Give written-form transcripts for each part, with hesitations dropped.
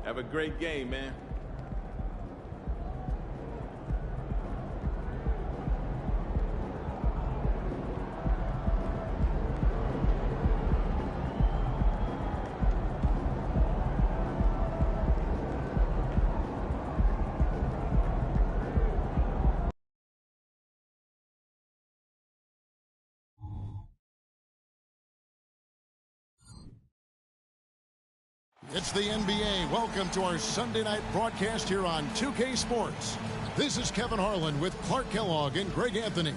Have a great game, man. It's the NBA. Welcome to our Sunday night broadcast here on 2K Sports. This is Kevin Harlan with Clark Kellogg and Greg Anthony.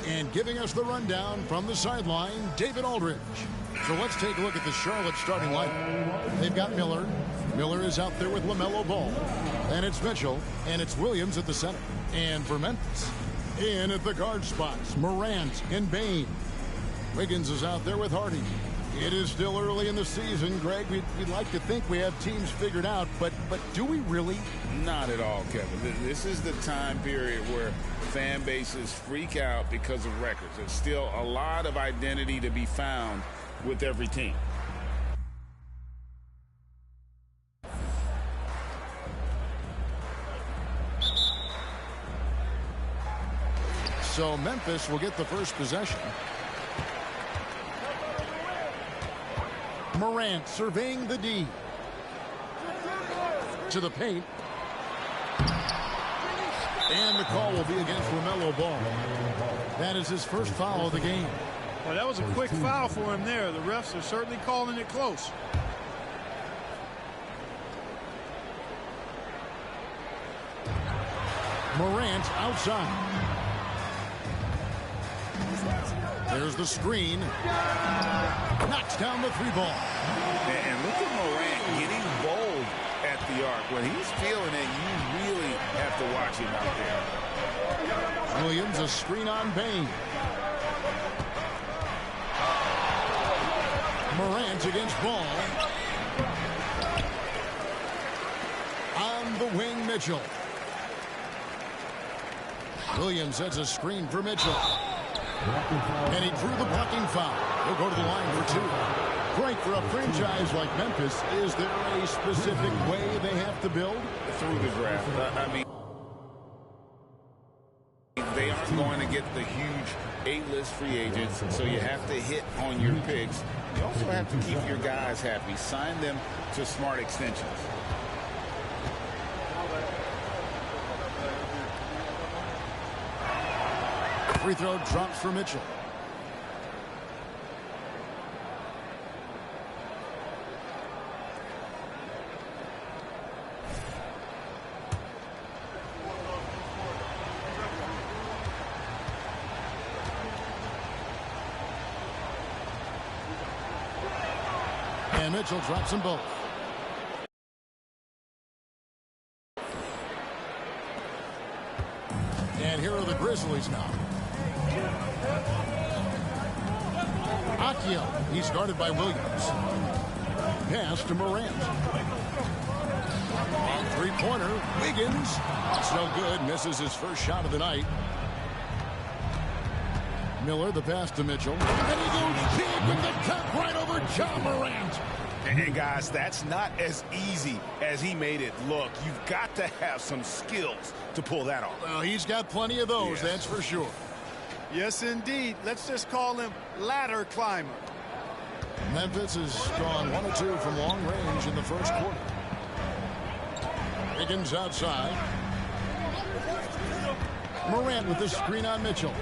And giving us the rundown from the sideline, David Aldridge. So let's take a look at the Charlotte starting lineup. They've got Miller. Miller is out there with LaMelo Ball. And it's Mitchell. And it's Williams at the center. And for Memphis, in at the guard spots, Morant and Bane. Wiggins is out there with Hardy. It is still early in the season, Greg. We'd like to think we have teams figured out, but do we really? Not at all, Kevin. This is the time period where fan bases freak out because of records. There's still a lot of identity to be found with every team. So Memphis will get the first possession. Morant surveying the D. To the paint. And the call will be against LaMelo Ball. That is his first foul of the game. Well, that was a quick foul for him there. The refs are certainly calling it close. Morant outside. There's the screen. Knocks down the three ball. And look at Morant getting bold at the arc. When he's feeling it, you really have to watch him out there. Williams, a screen on Bane. Morant against Ball. On the wing, Mitchell. Williams sets a screen for Mitchell. And he drew the blocking foul. He'll go to the line for two. Great for a franchise like Memphis. Is there a specific way they have to build? Through the draft. I mean, they aren't going to get the huge A-list free agents, so you have to hit on your picks. You also have to keep your guys happy. Sign them to smart extensions. Free throw drops for Mitchell. And Mitchell drops them both. And here are the Grizzlies now. Akio, he's guarded by Williams. Pass to Morant. On three-pointer, Wiggins. It's no good, misses his first shot of the night. Miller, the pass to Mitchell. And he goes big with the cut right over John Morant. And guys, that's not as easy as he made it look. You've got to have some skills to pull that off. Well, he's got plenty of those, that's for sure. Yes, indeed. Let's just call him ladder climber. Memphis has gone 1 of 2 from long range in the first quarter. Wiggins outside. Morant with the screen on Mitchell.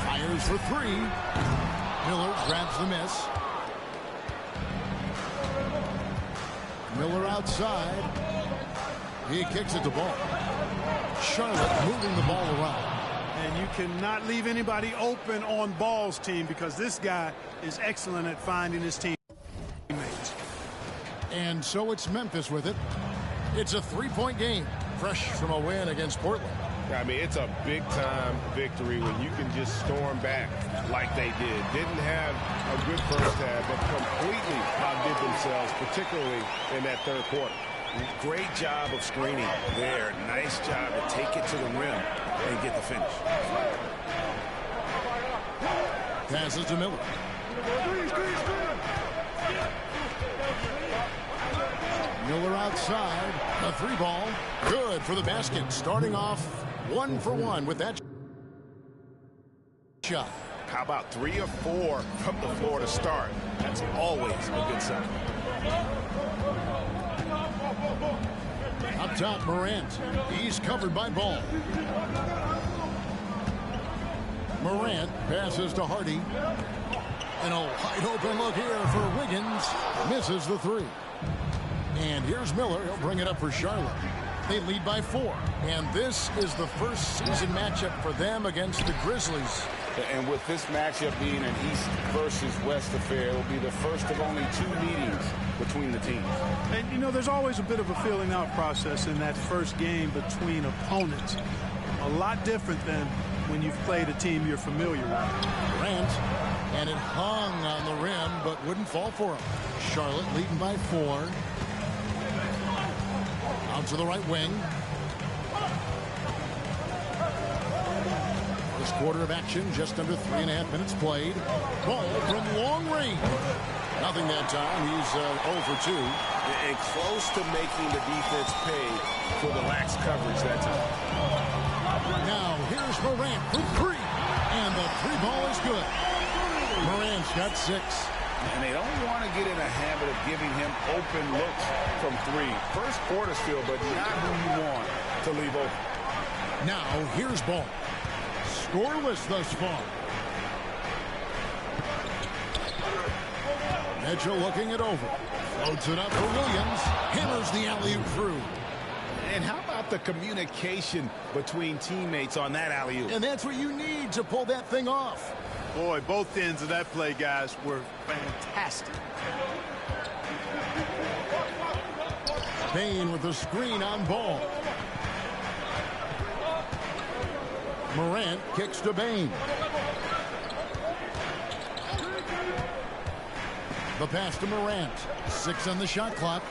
Fires for three. Miller grabs the miss. Miller outside. He kicks it to Ball. Charlotte moving the ball around. And you cannot leave anybody open on Ball's team because this guy is excellent at finding his teammates. And so it's Memphis with it. It's a three-point game, fresh from a win against Portland. I mean, it's a big-time victory when you can just storm back like they did. Didn't have a good first half, but completely outdid themselves themselves, particularly in that third quarter. Great job of screening there. Nice job to take it to the rim and get the finish. Passes to Miller. Miller outside. A three ball. Good for the basket. Starting off 1 for 1 with that shot. How about 3 or 4 from the floor to start? That's always a good sign. Up top, Morant. He's covered by Ball. Morant passes to Hardy. And a wide open look here for Wiggins. Misses the three. And here's Miller. He'll bring it up for Charlotte. They lead by 4. And this is the first season matchup for them against the Grizzlies. And with this matchup being an East versus West affair, it will be the first of only 2 meetings between the teams. And, you know, there's always a bit of a filling out process in that first game between opponents. A lot different than when you've played a team you're familiar with. Durant, and it hung on the rim, but wouldn't fall for him. Charlotte leading by 4. Out to the right wing. First quarter of action, just under 3.5 minutes played. Ball from long range. Nothing that time. He's 0 for 2. And close to making the defense pay for the lax coverage that time. Now here's Morant for 3. And the 3 ball is good. Morant's got 6. And they don't want to get in a habit of giving him open looks from 3. First quarter's feel, but not who you want to leave open. Now here's Ball. Scoreless thus far. Mitchell looking it over. Floats it up for Williams. Hammers the alley-oop through. And how about the communication between teammates on that alley-oop? And that's what you need to pull that thing off. Boy, both ends of that play, guys, were fantastic. Payne with the screen on Ball. Morant kicks to Bane. The pass to Morant. 6 on the shot clock.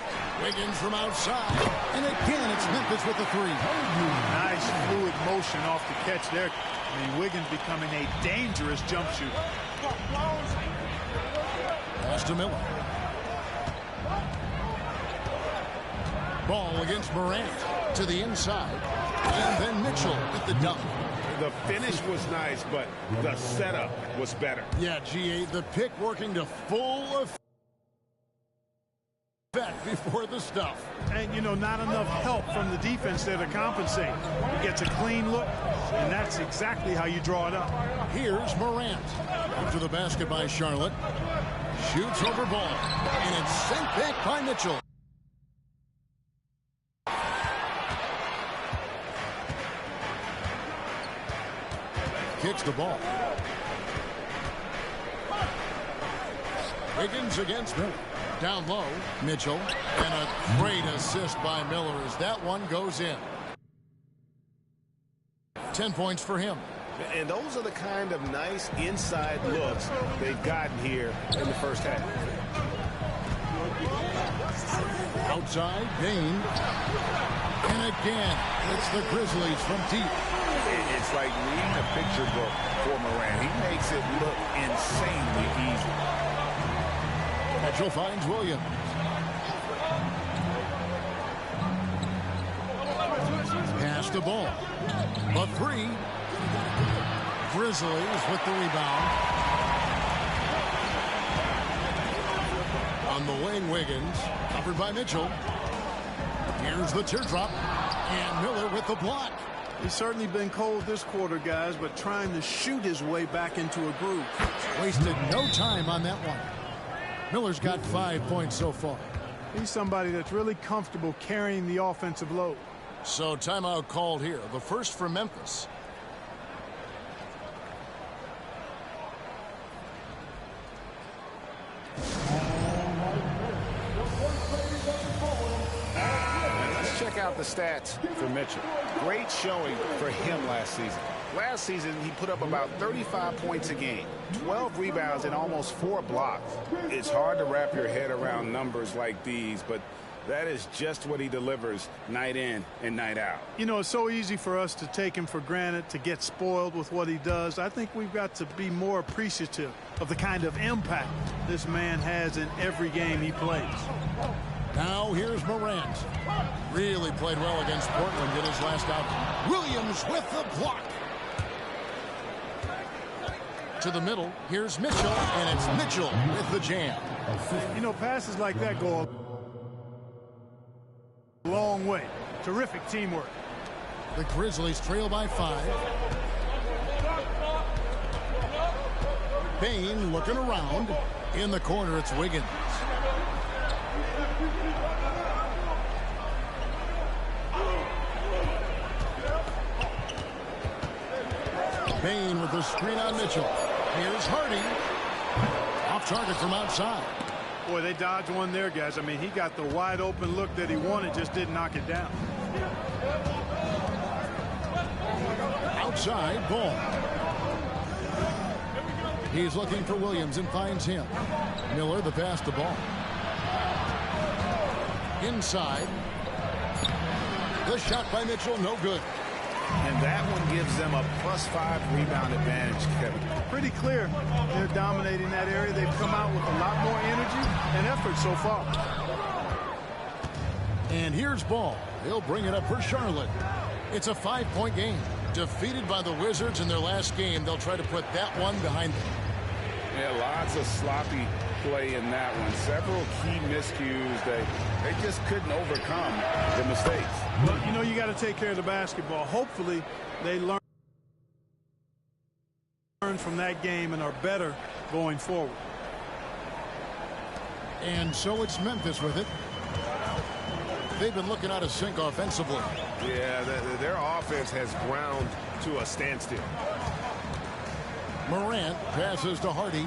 Wiggins from outside. And again, it's Memphis with the 3. Nice fluid motion off the catch there. I mean, Wiggins becoming a dangerous jump shooter. Pass to Miller. Ball against Morant to the inside. And then Mitchell with the dunk. The finish was nice, but the setup was better. Yeah, G8, the pick working to full effect before the stuff. And, you know, not enough help from the defense there to compensate. He gets a clean look, and that's exactly how you draw it up. Here's Morant. Into the basket by Charlotte. Shoots over Ball. And it's sent back by Mitchell. Kicks the ball. Wiggins against Miller. Down low, Mitchell. And a great assist by Miller as that one goes in. 10 points for him. And those are the kind of nice inside looks they've gotten here in the first half. Outside, Bane. And again, it's the Grizzlies from deep. It's like reading a picture book for Morant. He makes it look insanely easy. Mitchell finds Williams. Pass the ball. A 3. Grizzlies with the rebound. On the wing, Wiggins. Covered by Mitchell. Here's the teardrop. And Miller with the block. He's certainly been cold this quarter, guys, but trying to shoot his way back into a groove. Wasted no time on that one. Miller's got 5 points so far. He's somebody that's really comfortable carrying the offensive load. So timeout called here. The first for Memphis. Let's check out the stats for Mitchell. Great showing for him last season. Last season, he put up about 35 points a game, 12 rebounds, and almost 4 blocks. It's hard to wrap your head around numbers like these, but that is just what he delivers night in and night out. You know, it's so easy for us to take him for granted, to get spoiled with what he does. I think we've got to be more appreciative of the kind of impact this man has in every game he plays. Now here's Morant. Really played well against Portland in his last outing. Williams with the block. To the middle, here's Mitchell, and it's Mitchell with the jam. You know, passes like that go a long way. Terrific teamwork. The Grizzlies trail by 5. Bain looking around. In the corner, it's Wiggins. Bain with the screen on Mitchell. Here's Hardy. Off target from outside. Boy, they dodged one there, guys. I mean, he got the wide open look that he wanted, just didn't knock it down. Outside, Ball. He's looking for Williams and finds him. Miller, the pass to Ball. Inside. The shot by Mitchell, no good. And that one gives them a +5 rebound advantage, Kevin. Pretty clear. They're dominating that area. They've come out with a lot more energy and effort so far. And here's Ball. He'll bring it up for Charlotte. It's a 5-point game. Defeated by the Wizards in their last game, they'll try to put that one behind them. Yeah, lots of sloppy play in that one. Several key miscues. They just couldn't overcome the mistakes. Well, you know, you got to take care of the basketball. Hopefully, they learn from that game and are better going forward. And so it's Memphis with it. They've been looking out of sync offensively. Yeah, their offense has ground to a standstill. Morant passes to Hardy.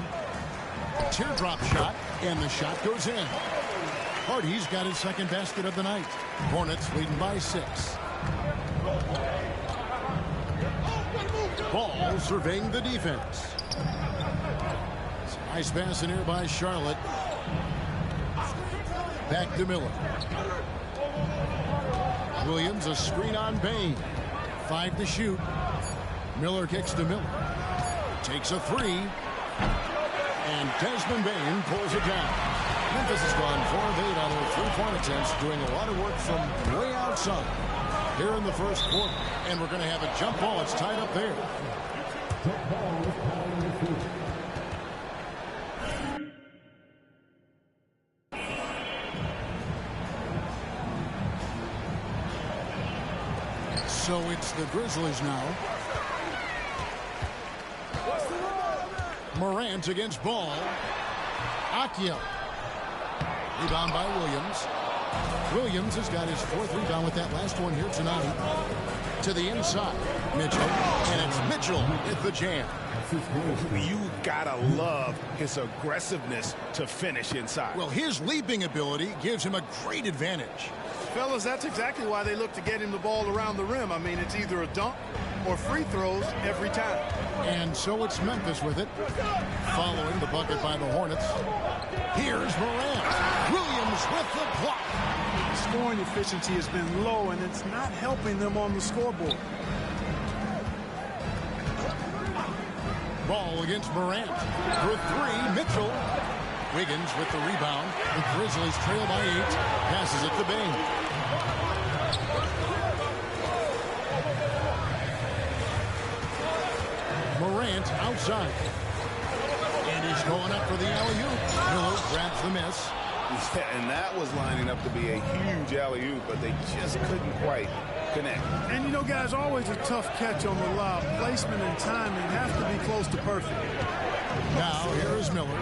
Teardrop shot, and the shot goes in. Hardy's got his second basket of the night. Hornets leading by 6. Ball surveying the defense. It's a nice pass in here by Charlotte. Back to Miller. Williams, a screen on Bain. 5 to shoot. Miller kicks to Miller. Takes a 3. And Desmond Bain pulls it down. Memphis has gone 4 of 8 on their 3-point attempts, doing a lot of work from way outside here in the first quarter. And we're going to have a jump ball. It's tied up there. So it's the Grizzlies now. Morant against Ball. Akia. Rebound by Williams. Williams has got his 4th rebound with that last one here tonight. To the inside. Mitchell. And it's Mitchell with the jam. You gotta love his aggressiveness to finish inside. Well, his leaping ability gives him a great advantage. Fellas, that's exactly why they look to get him the ball around the rim. I mean, it's either a dunk or free throws every time. And so it's Memphis with it. Following the bucket by the Hornets. Here's Morant. Williams with the block. Scoring efficiency has been low, and it's not helping them on the scoreboard. Ball against Morant. For 3, Mitchell. Wiggins with the rebound. The Grizzlies trail by 8. Passes it to Bain. Morant outside. And he's going up for the alley-oop. Miller grabs the miss. Yeah, and that was lining up to be a huge alley-oop, but they just couldn't quite connect. And you know, guys, always a tough catch on the lob. Placement and timing have to be close to perfect. Now here is Miller.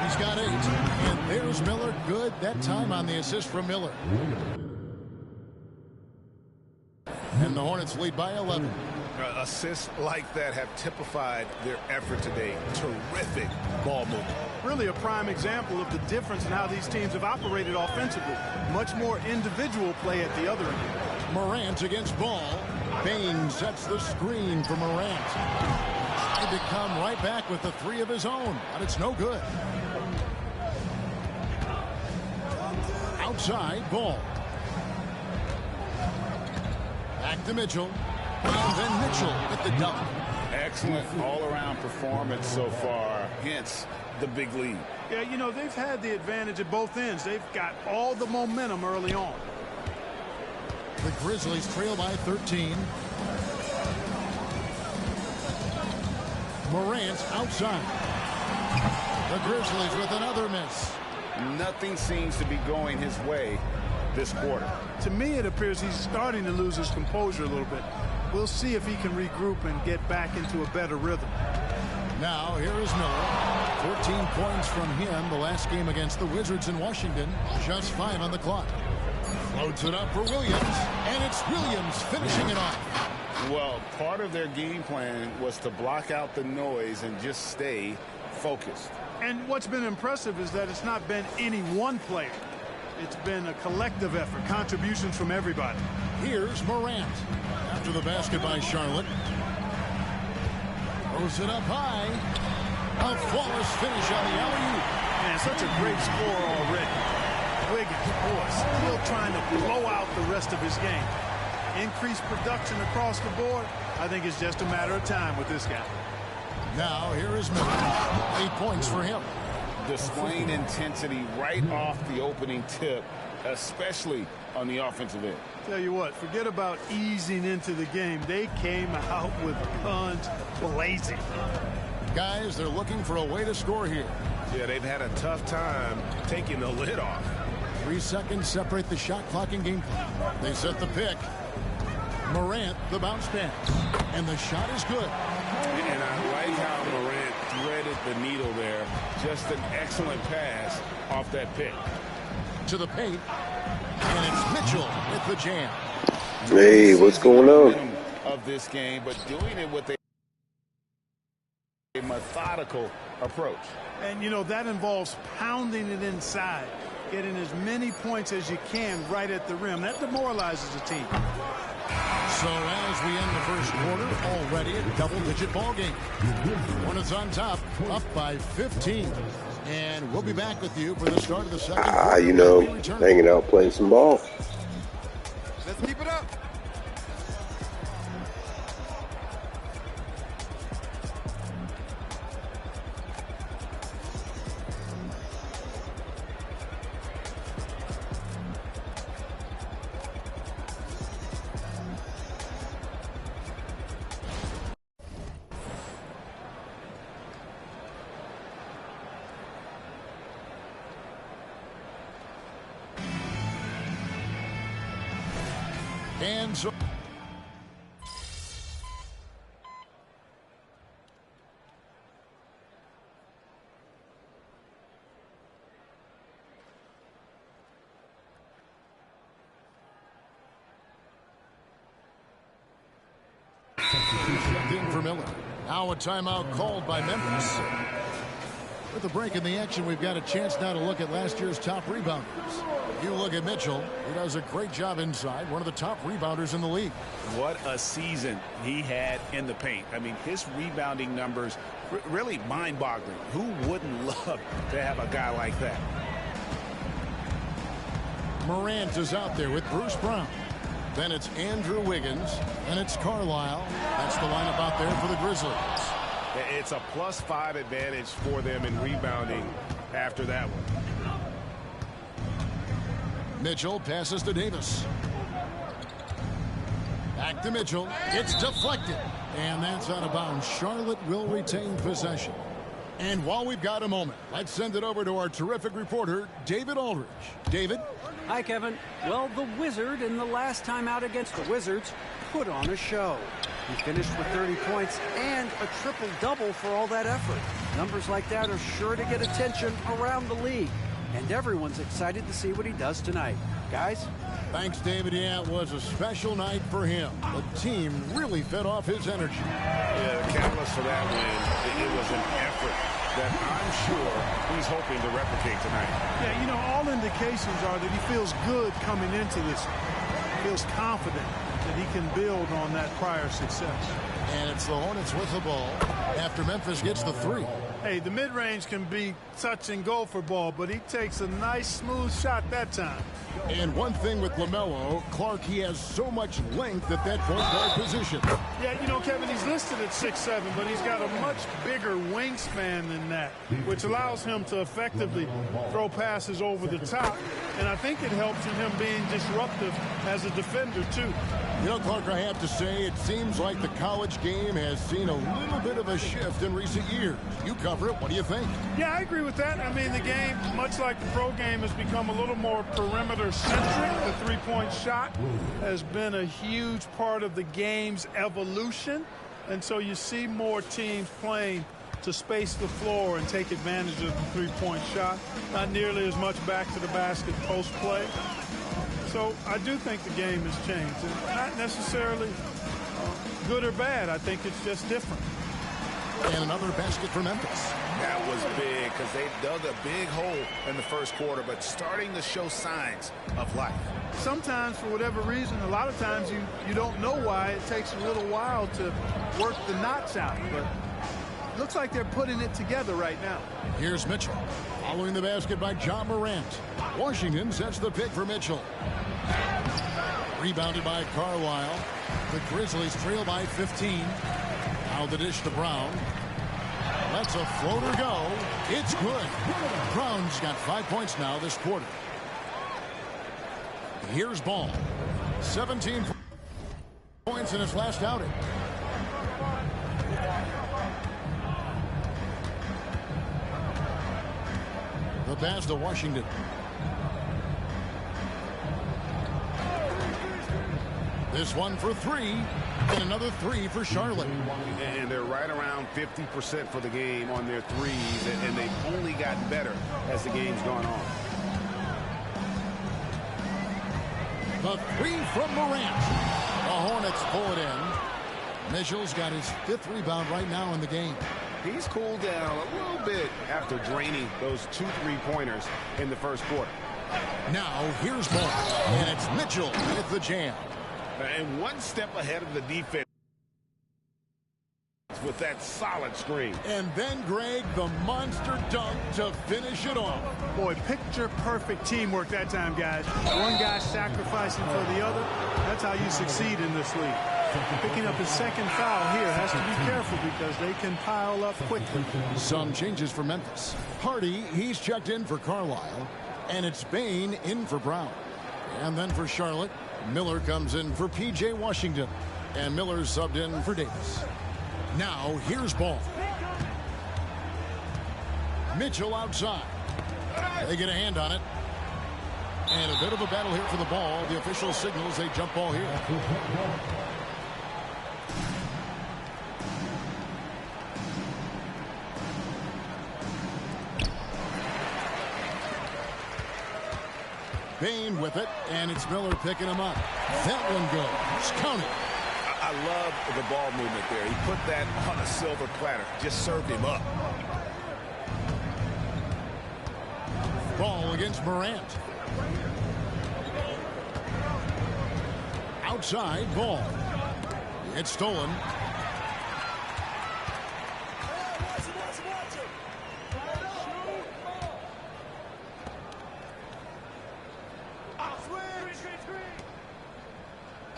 He's got 8. And there's Miller. Good that time on the assist from Miller. And the Hornets lead by 11. Assists like that have typified their effort today. Terrific ball movement. Really a prime example of the difference in how these teams have operated offensively. Much more individual play at the other end. Morant against Ball. Bain sets the screen for Morant. Tried to come right back with the three of his own, but it's no good. Outside ball. Back to Mitchell. And then Mitchell with the dunk. Excellent all-around performance so far, hence the big lead. Yeah, you know, they've had the advantage at both ends. They've got all the momentum early on. The Grizzlies trail by 13. Morant's outside. The Grizzlies with another miss. Nothing seems to be going his way this quarter. To me, it appears he's starting to lose his composure a little bit. We'll see if he can regroup and get back into a better rhythm. Now, here is Miller. 14 points from him the last game against the Wizards in Washington. Just 5 on the clock. Floats it up for Williams, and it's Williams finishing it off. Well, part of their game plan was to block out the noise and just stay focused. And what's been impressive is that it's not been any one player. It's been a collective effort, contributions from everybody. Here's Morant. After the basket by Charlotte. Throws it up high. A flawless finish on the alley-oop. Man, such a great score already. Wiggins, boy, still trying to blow out the rest of his game. Increased production across the board. I think it's just a matter of time with this guy. Now here is Miller. 8 points for him. Displaying intensity right off the opening tip, especially on the offensive end. Tell you what, forget about easing into the game. They came out with guns blazing. Guys, they're looking for a way to score here. Yeah, they've had a tough time taking the lid off. 3 seconds separate the shot clock and game clock. They set the pick. Morant, the bounce pass. And the shot is good. And I like how Morant threaded the needle there. Just an excellent pass off that pick. To the paint. And it's Mitchell with the jam. Hey, what's going on? Of this game, but doing it with a methodical approach. And, you know, that involves pounding it inside, getting as many points as you can right at the rim. That demoralizes the team. So as we end the first quarter, already a double-digit ball game. Hornets on top, up by 15. And we'll be back with you for the start of the second quarter. You know, hanging out, playing some ball. Let's keep it up. And so in for Miller. Now a timeout called by Memphis. With the break in the action, we've got a chance now to look at last year's top rebounders. You look at Mitchell. He does a great job inside. One of the top rebounders in the league. What a season he had in the paint. I mean, his rebounding numbers really mind-boggling. Who wouldn't love to have a guy like that? Morant is out there with Bruce Brown. Then it's Andrew Wiggins. And it's Carlisle. That's the lineup out there for the Grizzlies. It's a +5 advantage for them in rebounding after that one. Mitchell passes to Davis. Back to Mitchell. It's deflected. And that's out of bounds. Charlotte will retain possession. And while we've got a moment, let's send it over to our terrific reporter, David Aldridge. David? Hi, Kevin. Well, the Wizard, in the last time out against the Wizards, put on a show. He finished with 30 points and a triple-double for all that effort. Numbers like that are sure to get attention around the league. And everyone's excited to see what he does tonight. Guys? Thanks, David. Yeah, it was a special night for him. The team really fed off his energy. Yeah, the catalyst for that win, it was an effort that I'm sure he's hoping to replicate tonight. Yeah, you know, all indications are that he feels good coming into this. Feels confident. that he can build on that prior success. And it's the Hornets with the ball after Memphis gets the three. Hey, the mid-range can be touch and go for ball, but he takes a nice smooth shot that time. And one thing with LaMelo, Clark, he has so much length at that point guard position. Yeah, you know, Kevin, he's listed at 6'7", but he's got a much bigger wingspan than that, which allows him to effectively throw passes over the top. And I think it helps in him being disruptive as a defender, too. You know, Clark, I have to say, it seems like the college game has seen a little bit of a shift in recent years. You cover it. What do you think? Yeah, I agree with that. I mean, the game, much like the pro game, has become a little more perimeter-centric. The three-point shot has been a huge part of the game's evolution. And so you see more teams playing to space the floor and take advantage of the three-point shot. Not nearly as much back to the basket post play. So I do think the game has changed. And not necessarily good or bad. I think it's just different. And another basket for Memphis. That was big because they dug a big hole in the first quarter, but starting to show signs of life. Sometimes, for whatever reason, a lot of times you don't know why. It takes a little while to work the knots out. But looks like they're putting it together right now. Here's Mitchell. Following the basket by John Morant. Washington sets the pick for Mitchell. Rebounded by Carlisle. The Grizzlies trail by 15. Now the dish to Brown. Lets a floater go. It's good. Brown's got 5 points now this quarter. Here's Ball. 17 points in his last outing. The pass to Washington. This one for three, and another three for Charlotte. And they're right around 50% for the game on their threes, and they've only gotten better as the game's gone on. The three from Morant. The Hornets pull it in. Mitchell's got his 5th rebound right now in the game. He's cooled down a little bit after draining those 2 3-pointers in the first quarter. Now here's Ball, and it's Mitchell with the jam. And one step ahead of the defense with that solid screen. And then, Greg, the monster dunk to finish it off. Boy, picture-perfect teamwork that time, guys. One guy sacrificing for the other. That's how you succeed in this league. Picking up his 2nd foul here. Has to be careful because they can pile up quickly. Some changes for Memphis. Hardy, he's checked in for Carlisle. And it's Bain in for Brown. And then for Charlotte, Miller comes in for P.J. Washington. And Miller's subbed in for Davis. Now, here's Ball. Mitchell outside. They get a hand on it. And a bit of a battle here for the ball. The official signals a jump ball here. Bain with it, and it's Miller picking him up. That one goes. Count it. I love the ball movement there. He put that on a silver platter. Just served him up. Ball against Morant. Outside, Ball. It's stolen.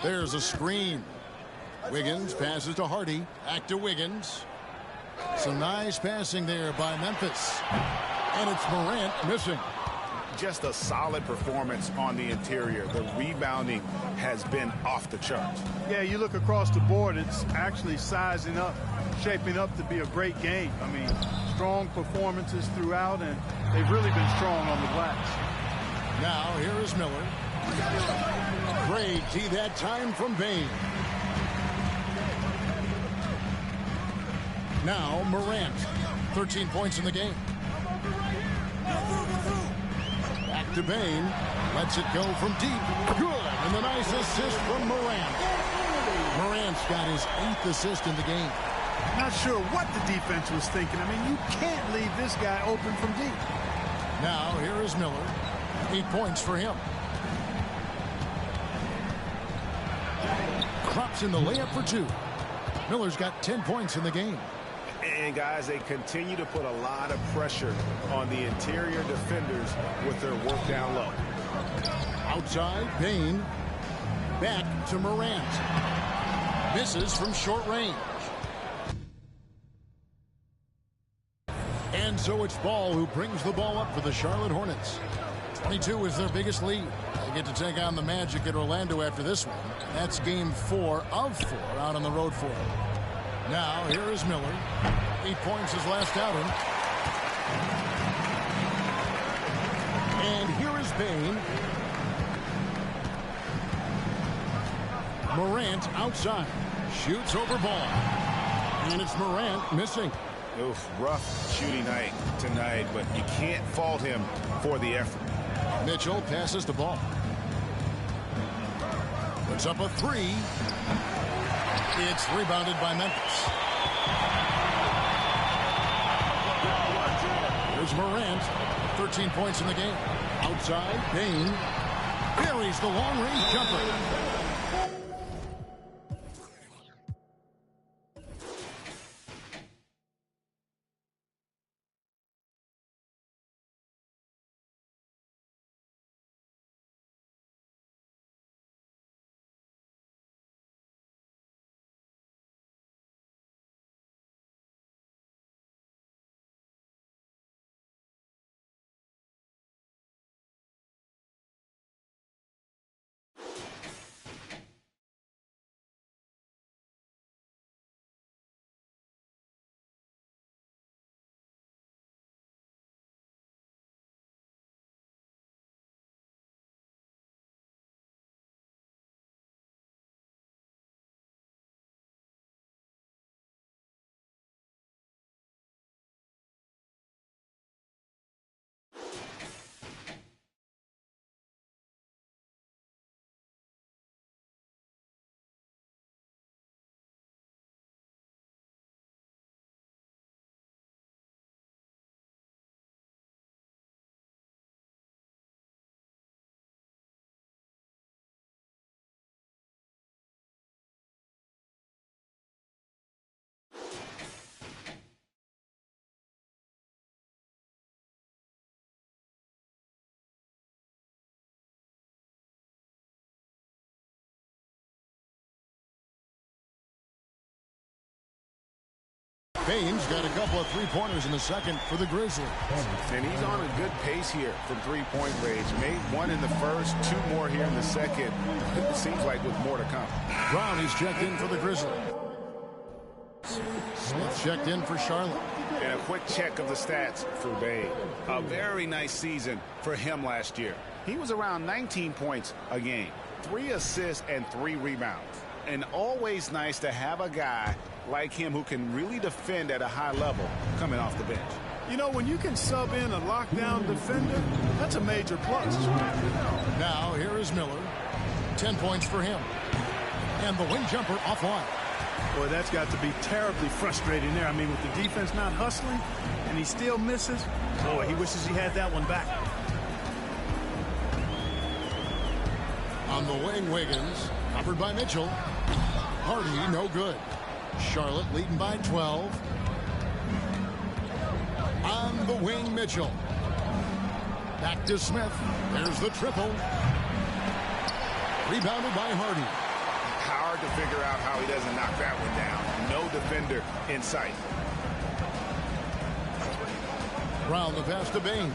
There's a screen. Wiggins passes to Hardy. Back to Wiggins. Some nice passing there by Memphis. And it's Morant missing. Just a solid performance on the interior. The rebounding has been off the charts. Yeah, you look across the board, it's actually sizing up, shaping up to be a great game. I mean, strong performances throughout, and they've really been strong on the glass. Now, here is Miller. Great D that time from Bain. Now, Morant. 13 points in the game. Back to Bain. Lets it go from deep. Good. And the nice assist from Morant. Morant's got his 8th assist in the game. Not sure what the defense was thinking. I mean, you can't leave this guy open from deep. Now, here is Miller. 8 points for him. drops in the layup for 2. Miller's got 10 points in the game. And guys, they continue to put a lot of pressure on the interior defenders with their work down low. Outside, Payne. Back to Morant. Misses from short range. And so it's Ball who brings the ball up for the Charlotte Hornets. 22 is their biggest lead. They get to take on the Magic at Orlando after this one. That's game 4 of 4 out on the road for them. Now, here is Miller. 8 points his last outing. And here is Payne. Morant outside. Shoots over Ball. And it's Morant missing. Oof, rough shooting night tonight, but you can't fault him for the effort. Mitchell passes the ball. Puts up a 3. It's rebounded by Memphis. Here's Morant. 13 points in the game. Outside, Payne. Buries the long-range jumper. Payne's got a couple of three-pointers in the second for the Grizzlies. And he's on a good pace here from three-point range. Made 1 in the first, 2 more here in the second. It seems like with more to come. Brown is checked in for the Grizzlies. Smith checked in for Charlotte. And a quick check of the stats for Bay. A very nice season for him last year. He was around 19 points a game, 3 assists and 3 rebounds. And always nice to have a guy like him who can really defend at a high level coming off the bench. You know, when you can sub in a lockdown defender, that's a major plus. Now, here is Miller. 10 points for him. And the wing jumper offline. Boy, that's got to be terribly frustrating there. I mean, with the defense not hustling and he still misses, boy, he wishes he had that one back. On the wing, Wiggins. Covered by Mitchell. Hardy, no good. Charlotte leading by 12. On the wing, Mitchell. Back to Smith. There's the triple. Rebounded by Hardy. Hard to figure out how he doesn't knock that one down. No defender in sight. Brown the pass to Bain.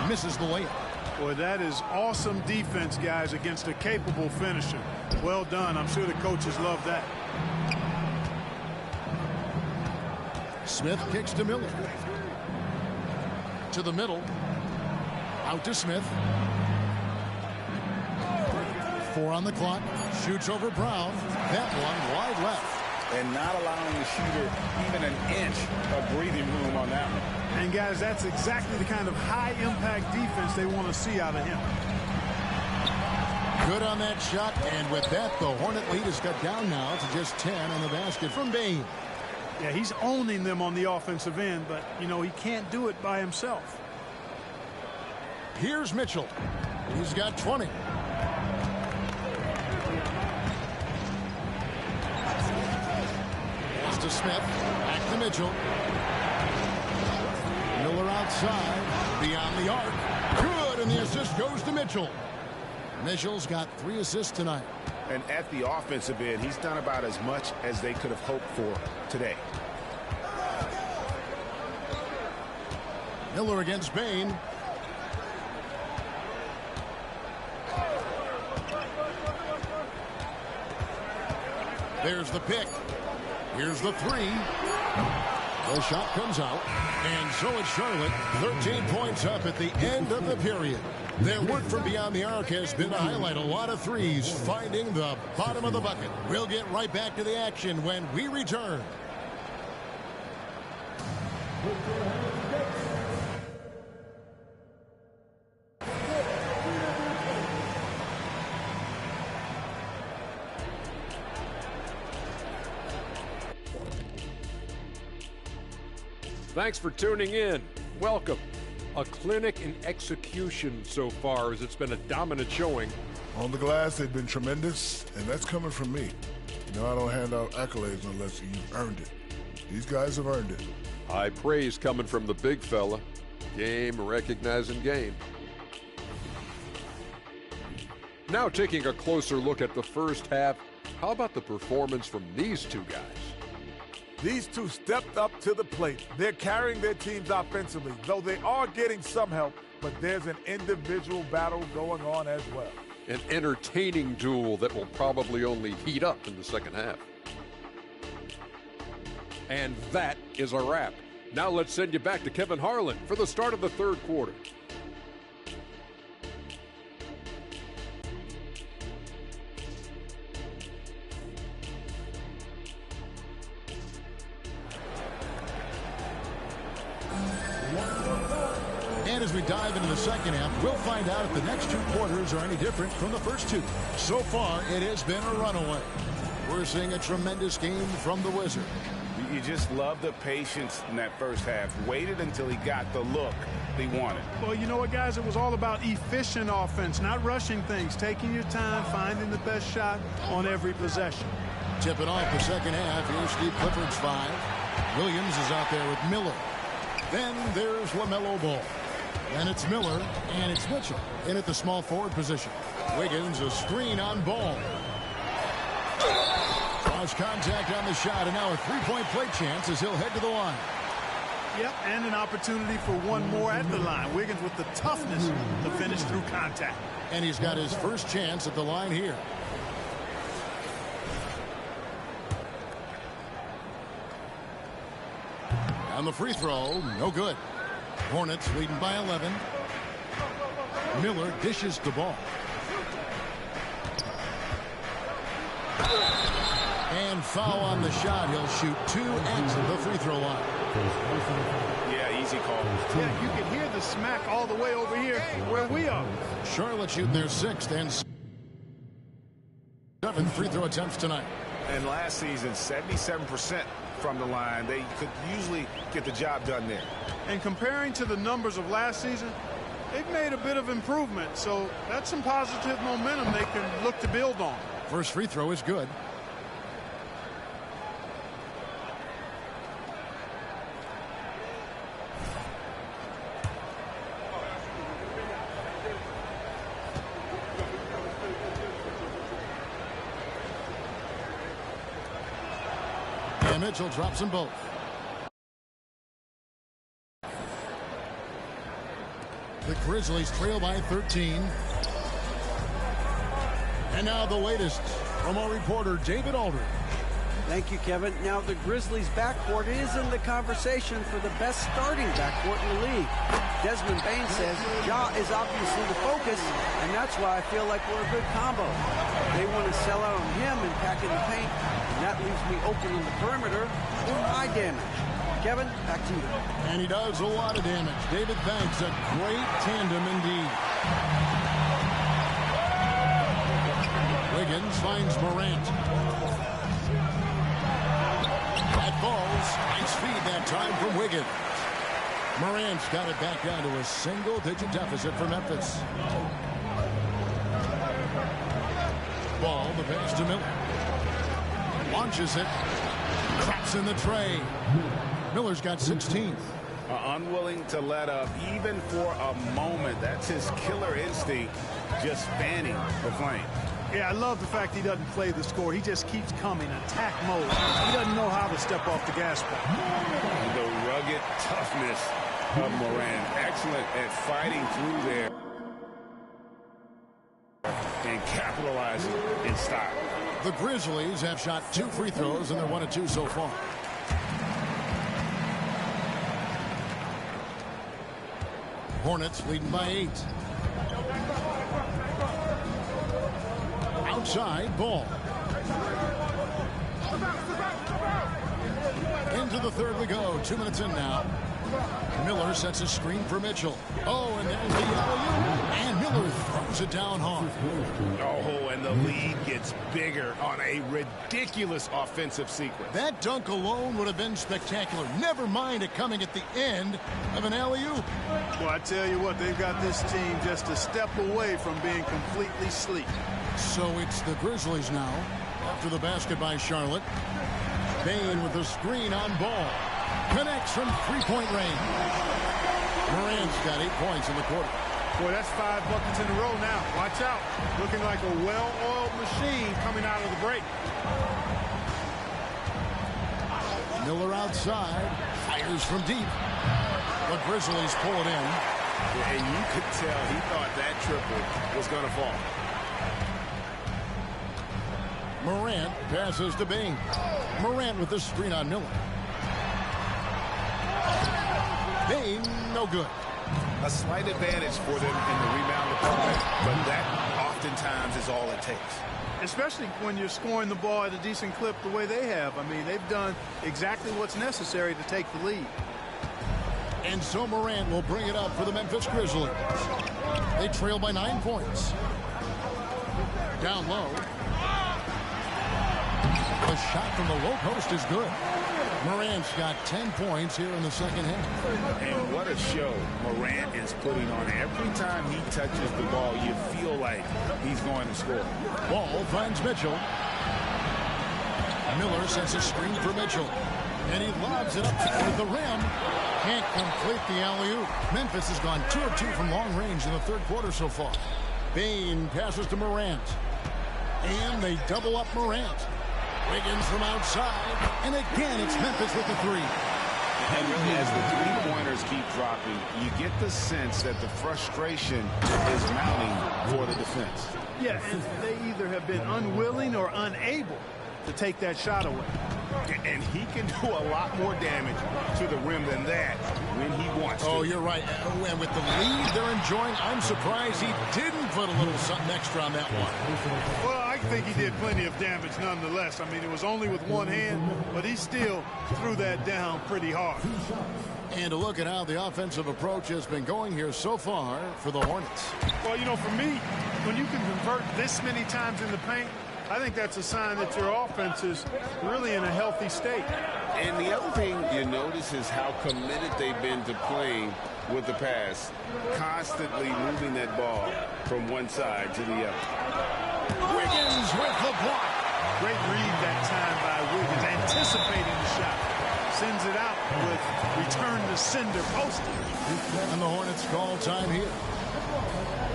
Misses the layup. Boy, that is awesome defense, guys, against a capable finisher. Well done. I'm sure the coaches love that. Smith kicks to Miller. To the middle. Out to Smith. 4 on the clock. Shoots over Brown. That one wide left. And not allowing the shooter even an inch of breathing room on that one. And, guys, that's exactly the kind of high-impact defense they want to see out of him. Good on that shot, and with that, the Hornet lead is cut down now to just 10 on the basket from Bain. Yeah, he's owning them on the offensive end, but, you know, he can't do it by himself. Here's Mitchell. He's got 20. to Smith. Back to Mitchell. Miller outside. Beyond the arc. Good, and the assist goes to Mitchell. Mitchell's got 3 assists tonight. And at the offensive end, he's done about as much as they could have hoped for today. Miller against Bain. There's the pick. Here's the 3. The shot comes out. And so it's Charlotte. 13 points up at the end of the period. Their work from beyond the arc has been to highlight a lot of threes, finding the bottom of the bucket. We'll get right back to the action when we return. Thanks for tuning in. Welcome. A clinic in execution so far, as it's been a dominant showing. On the glass, they've been tremendous, and that's coming from me. You know, I don't hand out accolades unless you've earned it. These guys have earned it. High praise coming from the big fella. Game recognizing game. Now taking a closer look at the first half, how about the performance from these two guys? These two stepped up to the plate. They're carrying their teams offensively, though they are getting some help, but there's an individual battle going on as well. An entertaining duel that will probably only heat up in the second half. And that is a wrap. Now let's send you back to Kevin Harlan for the start of the third quarter. And as we dive into the second half, we'll find out if the next 2 quarters are any different from the first 2. So far, it has been a runaway. We're seeing a tremendous game from the Wizard. You just love the patience in that first half. Waited until he got the look he wanted. Well, you know what, guys? It was all about efficient offense, not rushing things, taking your time, finding the best shot on every possession. Tipping off the second half. Here's Steve Clifford's 5. Williams is out there with Miller. Then there's LaMelo Ball. And it's Miller, and it's Mitchell in at the small forward position. Wiggins, a screen on Ball. Cross contact on the shot, and now a 3-point play chance as he'll head to the line. Yep, and an opportunity for one more at the line. Wiggins with the toughness to finish through contact. And he's got his first chance at the line here. On the free throw, no good. Hornets leading by 11. Miller dishes the ball. And foul on the shot. He'll shoot 2 at the free throw line. Yeah, easy call. Yeah, you can hear the smack all the way over here where we are. Charlotte shooting their 6th and 7th free throw attempts tonight. And last season, 77% from the line. They could usually get the job done there. And comparing to the numbers of last season, they've made a bit of improvement. So that's some positive momentum they can look to build on. First free throw is good. And Mitchell drops them both. The Grizzlies trail by 13. And now the latest from our reporter, David Aldridge. Thank you, Kevin. Now the Grizzlies backcourt is in the conversation for the best starting backcourt in the league. Desmond Bain says Ja is obviously the focus, and that's why I feel like we're a good combo. They want to sell out on him and pack in the paint, and that leaves me open in the perimeter for high damage. Kevin, back to you. And he does a lot of damage. David Banks, a great tandem indeed. Wiggins finds Morant. That falls. Nice feed that time from Wiggins. Morant's got it back down to a single-digit deficit for Memphis. Ball, the pass to Miller. Launches it. Traps in the tray. Miller's got 16. Unwilling to let up even for a moment. That's his killer instinct, just fanning the flame. Yeah, I love the fact he doesn't play the score. He just keeps coming, attack mode. He doesn't know how to step off the gas pedal. The rugged toughness of Moran. Excellent at fighting through there and capitalizing in style. The Grizzlies have shot 2 free throws, and they're 1 of 2 so far. Hornets leading by 8. Outside, Ball. Into the third we go. 2 minutes in now. Miller sets a screen for Mitchell. Oh, and there's the alley-oop. And Miller throws it down hard. Oh, and the lead gets bigger on a ridiculous offensive sequence. That dunk alone would have been spectacular. Never mind it coming at the end of an alley-oop. Well, I tell you what, they've got this team just a step away from being completely sleek. So it's the Grizzlies now. After the basket by Charlotte. Bain with the screen on Ball. Connects from three-point range. Morant's got 8 points in the quarter. Boy, that's 5 buckets in a row now. Watch out. Looking like a well-oiled machine coming out of the break. Miller outside. Fires from deep. The Grizzlies pull it in. And you could tell he thought that triple was going to fall. Morant passes to Bain. Morant with the screen on Miller. Bain, no good. A slight advantage for them in the rebound department, but that oftentimes is all it takes. Especially when you're scoring the ball at a decent clip the way they have. I mean, they've done exactly what's necessary to take the lead. And so Morant will bring it up for the Memphis Grizzlies. They trail by 9 points. Down low. The shot from the low post is good. Morant's got 10 points here in the second half. And what a show Morant is putting on. Every time he touches the ball, you feel like he's going to score. Ball finds Mitchell. Miller sends a screen for Mitchell. And he lobs it up toward the rim. Can't complete the alley-oop. Memphis has gone 2 of 2 from long range in the third quarter so far. Bain passes to Morant. And they double up Morant. Wiggins from outside. And again, it's Memphis with the 3. And really, as the three-pointers keep dropping, you get the sense that the frustration is mounting for the defense. Yeah, and they either have been unwilling or unable to take that shot away. And he can do a lot more damage to the rim than that when he wants to. Oh, you're right. And with the lead they're enjoying, I'm surprised he didn't put a little something extra on that one. Well, I think he did plenty of damage nonetheless. I mean, it was only with one hand, but he still threw that down pretty hard. And to look at how the offensive approach has been going here so far for the Hornets. Well, you know, for me, when you can convert this many times in the paint, I think that's a sign that your offense is really in a healthy state. And the other thing you notice is how committed they've been to playing with the pass, constantly moving that ball from one side to the other. Wiggins with the block. Great read that time by Wiggins, anticipating the shot. Sends it out with return to sender posted. And the Hornets call time here.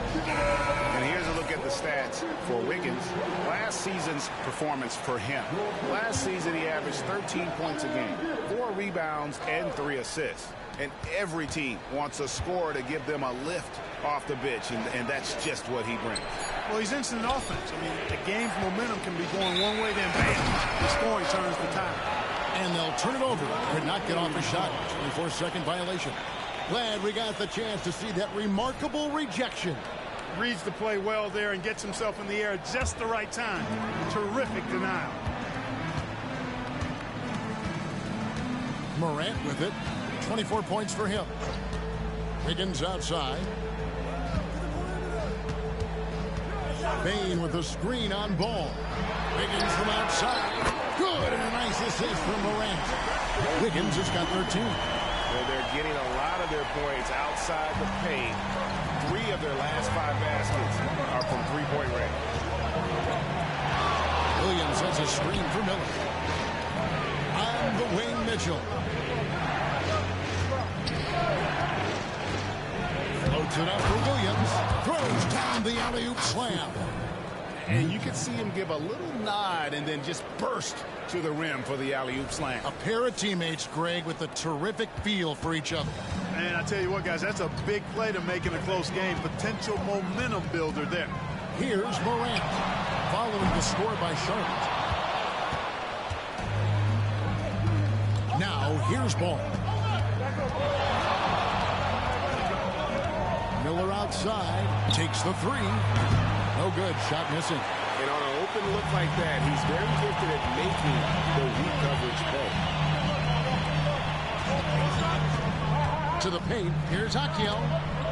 And here's a look at the stats for Wiggins. Last season's performance for him. Last season he averaged 13 points a game, 4 rebounds and 3 assists. And every team wants a scorer to give them a lift off the bench, and that's just what he brings. Well, he's instant offense. I mean, the game's momentum can be going one way, then bam, the scoring turns the tide. And they'll turn it over. Could not get off a shot. 24-second violation. Glad we got the chance to see that remarkable rejection. Reads the play well there and gets himself in the air at just the right time. Terrific denial. Morant with it. 24 points for him. Wiggins outside. Bain with the screen on Ball. Wiggins from outside. Good, and a nice assist from Morant. Wiggins has got 13. Well, they're getting a lot of their points outside the paint. 3 of their last 5 baskets are from three-point range. Williams has a screen for Miller. On the wing, Mitchell. Floats it up for Williams. Throws down the alley-oop slam. And you can see him give a little nod and then just burst to the rim for the alley-oop slam. A pair of teammates, Greg, with a terrific feel for each other. And I tell you what, guys, that's a big play to make in a close game. Potential momentum builder there. Here's Morant, following the score by Charlotte. Now, here's Ball. Miller outside, takes the three. No good, shot missing. And on an open look like that, he's very gifted at making the weak coverage pay. To the paint, here's Achiel.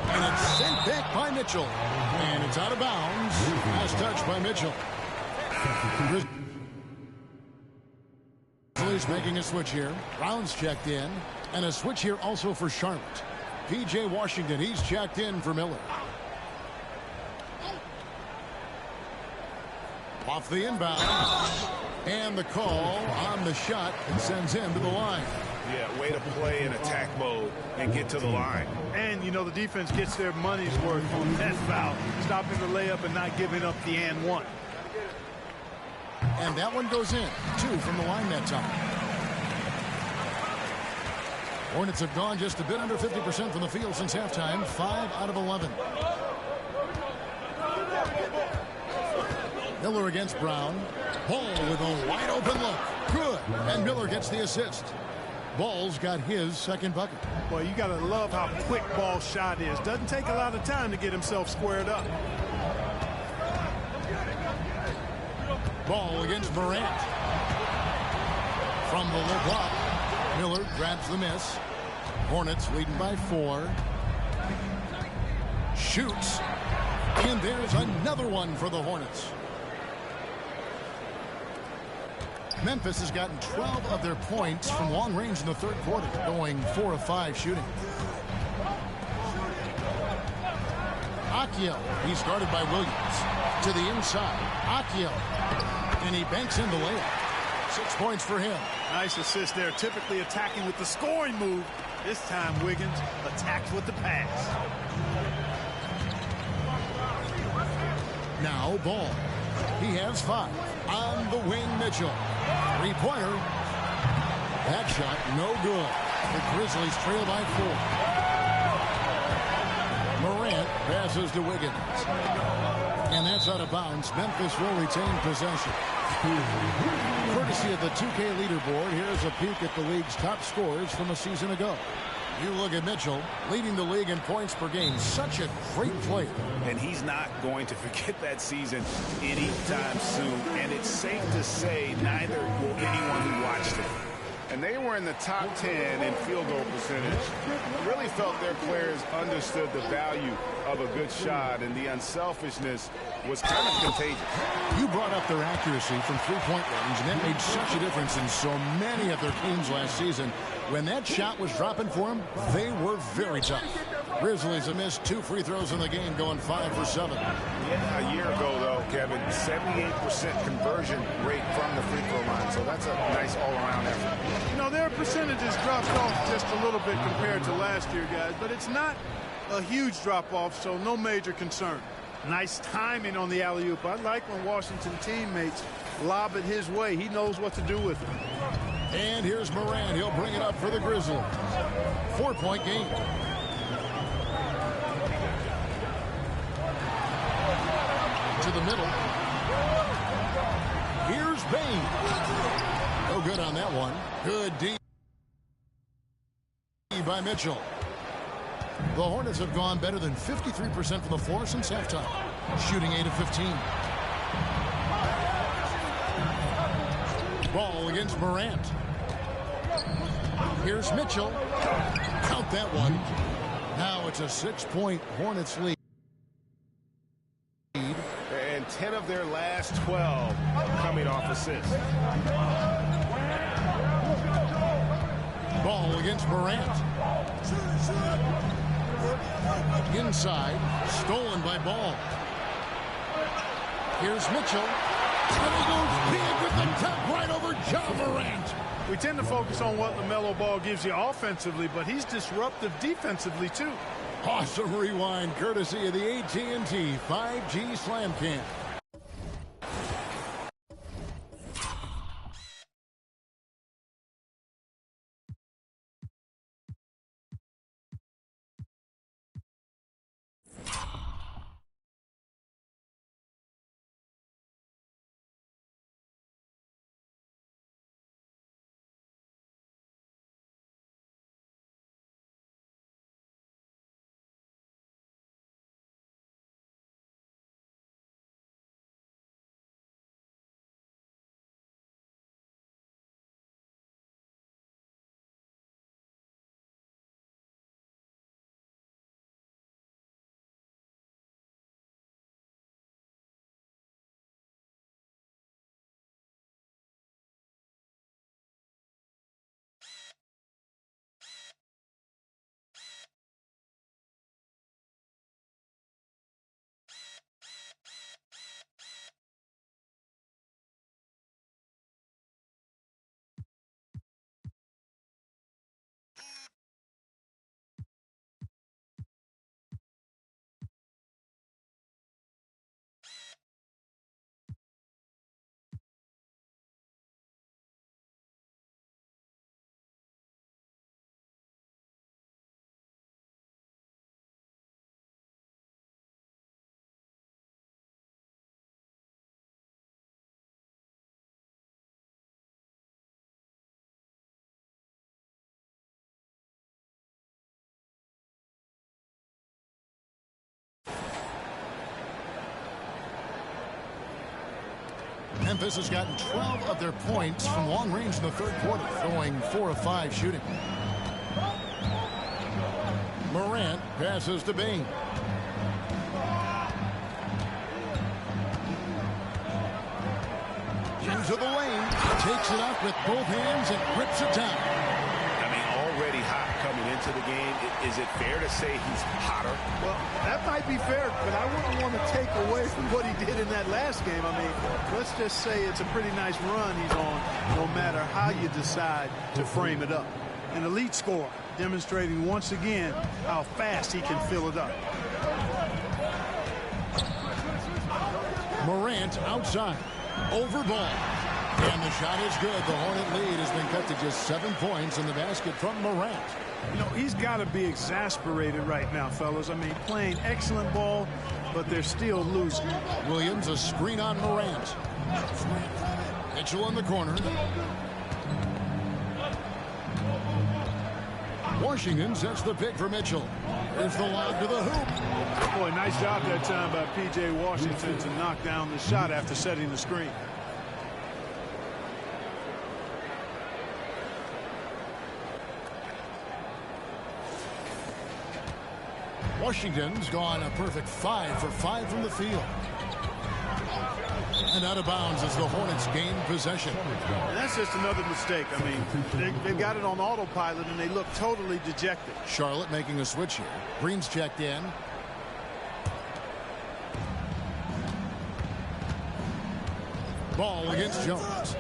And it's sent back by Mitchell. And it's out of bounds. Last touch by Mitchell. Grizzlies making a switch here. Brown's checked in. And a switch here also for Charlotte. P.J. Washington, he's checked in for Miller. Off the inbound. And the call on the shot. It sends him to the line. Yeah, way to play in attack mode and get to the line. And, you know, the defense gets their money's worth on that foul. Stopping the layup and not giving up the and one. And that one goes in. 2 from the line that time. Hornets have gone just a bit under 50% from the field since halftime. 5 out of 11. Miller against Brown. Ball with a wide open look. Good. And Miller gets the assist. Ball's got his second bucket. Well, you got to love how quick Ball's shot is. Doesn't take a lot of time to get himself squared up. Ball against Morant. From the low block. Miller grabs the miss. Hornets leading by 4. Shoots. And there's another one for the Hornets. Memphis has gotten 12 of their points from long range in the third quarter, going 4 of 5 shooting. Achiel, he's guarded by Williams. To the inside, Achiel. And he banks in the layup. 6 points for him. Nice assist there. Typically attacking with the scoring move. This time, Wiggins attacks with the pass. Now, Ball. He has 5. On the wing, Mitchell. 3-pointer. That shot, no good. The Grizzlies trail by 4. Morant passes to Wiggins. And that's out of bounds. Memphis will retain possession. Courtesy of the 2K leaderboard, here's a peek at the league's top scorers from a season ago. You look at Mitchell, leading the league in points per game. Such a great player. And he's not going to forget that season anytime soon. And it's safe to say neither will anyone who watched it. And they were in the top 10 in field goal percentage. Really felt their players understood the value of a good shot, and the unselfishness was kind of contagious. You brought up their accuracy from three-point range, and that made such a difference in so many of their teams last season. When that shot was dropping for them, they were very tough. Grizzlies have missed 2 free throws in the game, going 5 for 7. Yeah, a year ago, though, Kevin, 78% conversion rate from the free throw line. So that's a nice all-around effort. You know, their percentages dropped off just a little bit compared to last year, guys. But it's not a huge drop-off, so no major concern. Nice timing on the alley-oop. I like when Washington teammates lob it his way. He knows what to do with it. And here's Morant. He'll bring it up for the Grizzlies. 4-point game. To the middle. Here's Bain. No good on that one. Good D by Mitchell. The Hornets have gone better than 53% from the floor since halftime, shooting 8 of 15. Ball against Morant. Here's Mitchell. Count that one. Now it's a 6-point Hornets lead. And 10 of their last 12 coming off assists. Ball against Morant. Inside, stolen by Ball. Here's Mitchell. And he goes big with the tap right over John Morant. We tend to focus on what LaMelo Ball gives you offensively, but he's disruptive defensively, too. Awesome rewind courtesy of the AT&T 5G Slam Cam. Memphis has gotten 12 of their points from long range in the third quarter, going 4 of 5 shooting. Morant passes to Bain. Into the lane, takes it up with both hands and grips it down. I mean, already hot coming into the game. Is it fair to say he's hotter? Well, that might be fair, but I wouldn't want to take away from what he did in that last game. I mean, let's just say it's a pretty nice run he's on, no matter how you decide to frame it up. An elite scorer, demonstrating once again how fast he can fill it up. Morant outside. Over ball. And the shot is good. The Hornet lead has been cut to just 7 points in the basket from Morant. You know, he's got to be exasperated right now, fellas. I mean, playing excellent ball, but they're still losing. Williams, a screen on Morant. Mitchell in the corner. Washington sets the pick for Mitchell. There's the lob to the hoop. Boy, nice job that time by P.J. Washington to knock down the shot after setting the screen. Washington's gone a perfect 5 for 5 from the field. And out of bounds as the Hornets gain possession. And that's just another mistake. I mean, they've got it on autopilot, and they look totally dejected. Charlotte making a switch here. Green's checked in. Ball against Jones.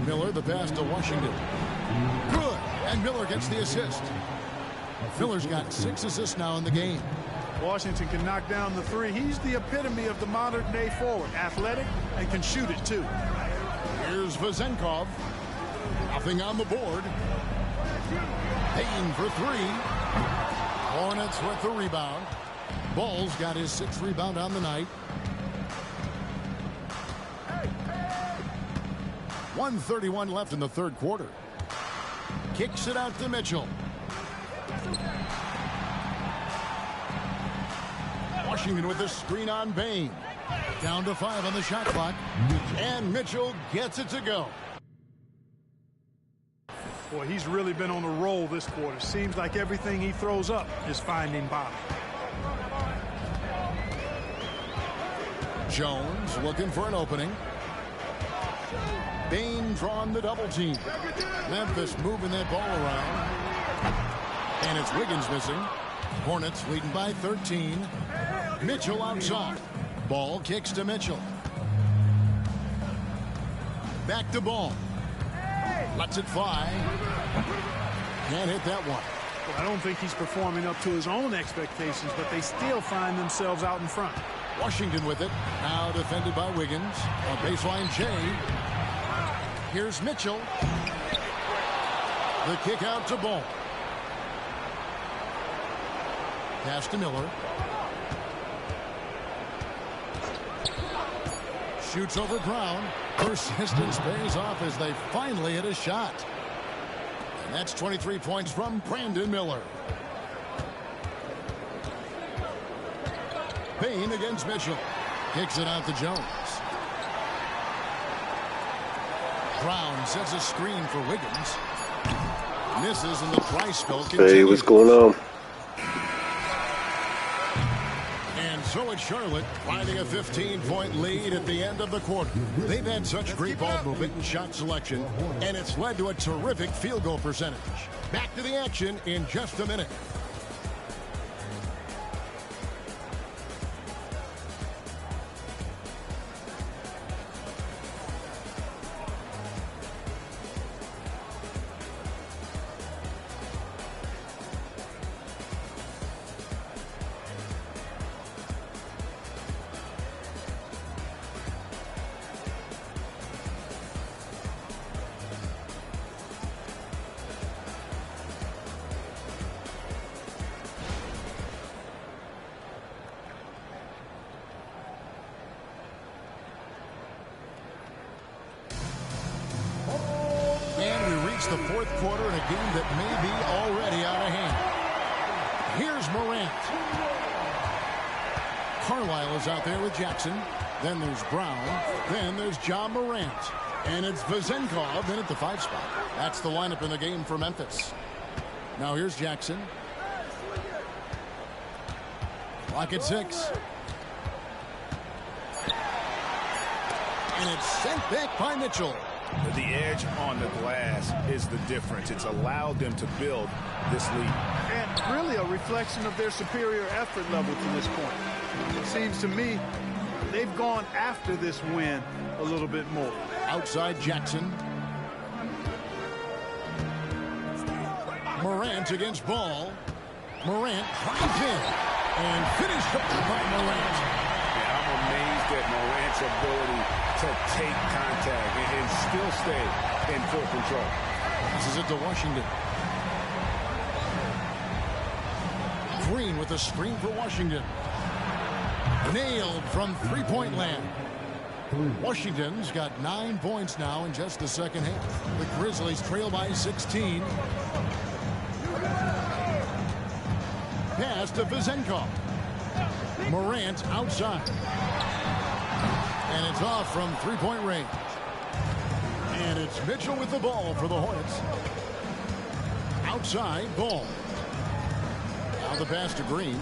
Miller, the pass to Washington. Good. And Miller gets the assist. Miller's got 6 assists now in the game. Washington can knock down the 3. He's the epitome of the modern-day forward. Athletic and can shoot it, too. Here's Vezenkov. Nothing on the board. Payne for 3. Hornets with the rebound. Ball's got his 6th rebound on the night. 1:31 left in the third quarter. Kicks it out to Mitchell. Washington with the screen on Bain. Down to 5 on the shot clock. And Mitchell gets it to go. Boy, he's really been on a roll this quarter. Seems like everything he throws up is finding bottom. Jones looking for an opening. Bain drawn the double team. Memphis moving that ball around. And it's Wiggins missing. Hornets leading by 13. Mitchell outside. Ball kicks to Mitchell. Back to Ball. Lets it fly. Can't hit that one. Well, I don't think he's performing up to his own expectations, but they still find themselves out in front. Washington with it. Now defended by Wiggins. On baseline, Jay. Here's Mitchell. The kick out to Ball. Pass to Miller. Shoots over Brown. Persistence pays off as they finally hit a shot. And that's 23 points from Brandon Miller. Payne against Mitchell. Kicks it out to Jones. Brown sets a screen for Wiggins. Misses, and the try spell continues. Hey, what's going on? And so it's Charlotte finding a 15-point lead at the end of the quarter. They've had such great ball movement and shot selection, and it's led to a terrific field goal percentage. Back to the action in just a minute. The fourth quarter in a game that may be already out of hand. Here's Morant. Carlisle is out there with Jackson. Then there's Brown. Then there's John Morant. And it's Vezenkov in at the 5 spot. That's the lineup in the game for Memphis. Now here's Jackson. Clock at 6. And it's sent back by Mitchell. The edge on the glass is the difference. It's allowed them to build this lead. And really a reflection of their superior effort level to this point. It seems to me they've gone after this win a little bit more. Outside Jackson. Morant against Ball. Morant drives in and finished up by Morant. Yeah, I'm amazed at Morant's ability to take contact and still stay in full control. This is it to Washington. Green with a screen for Washington. Nailed from three-point land. Washington's got 9 points now in just the second half. The Grizzlies trail by 16. Pass to Vezenkov. Morant outside. And it's off from three-point range. And it's Mitchell with the ball for the Hornets. Outside, Ball. Now the pass to Green.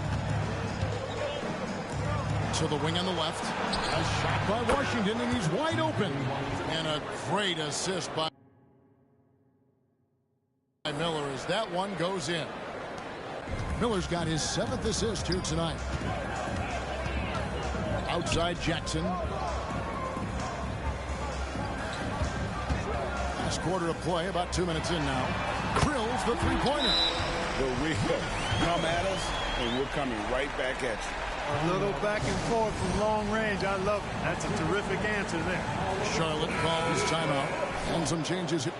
To the wing on the left. A shot by Washington, and he's wide open. And a great assist by Miller as that one goes in. Miller's got his 7th assist here tonight. Outside Jackson. Last quarter of play, about 2 minutes in now. Drills the three-pointer. The wheel come at us, and we're coming right back at you. A little back and forth from long range. I love it. That's a terrific answer there. Charlotte calls timeout. And some changes here.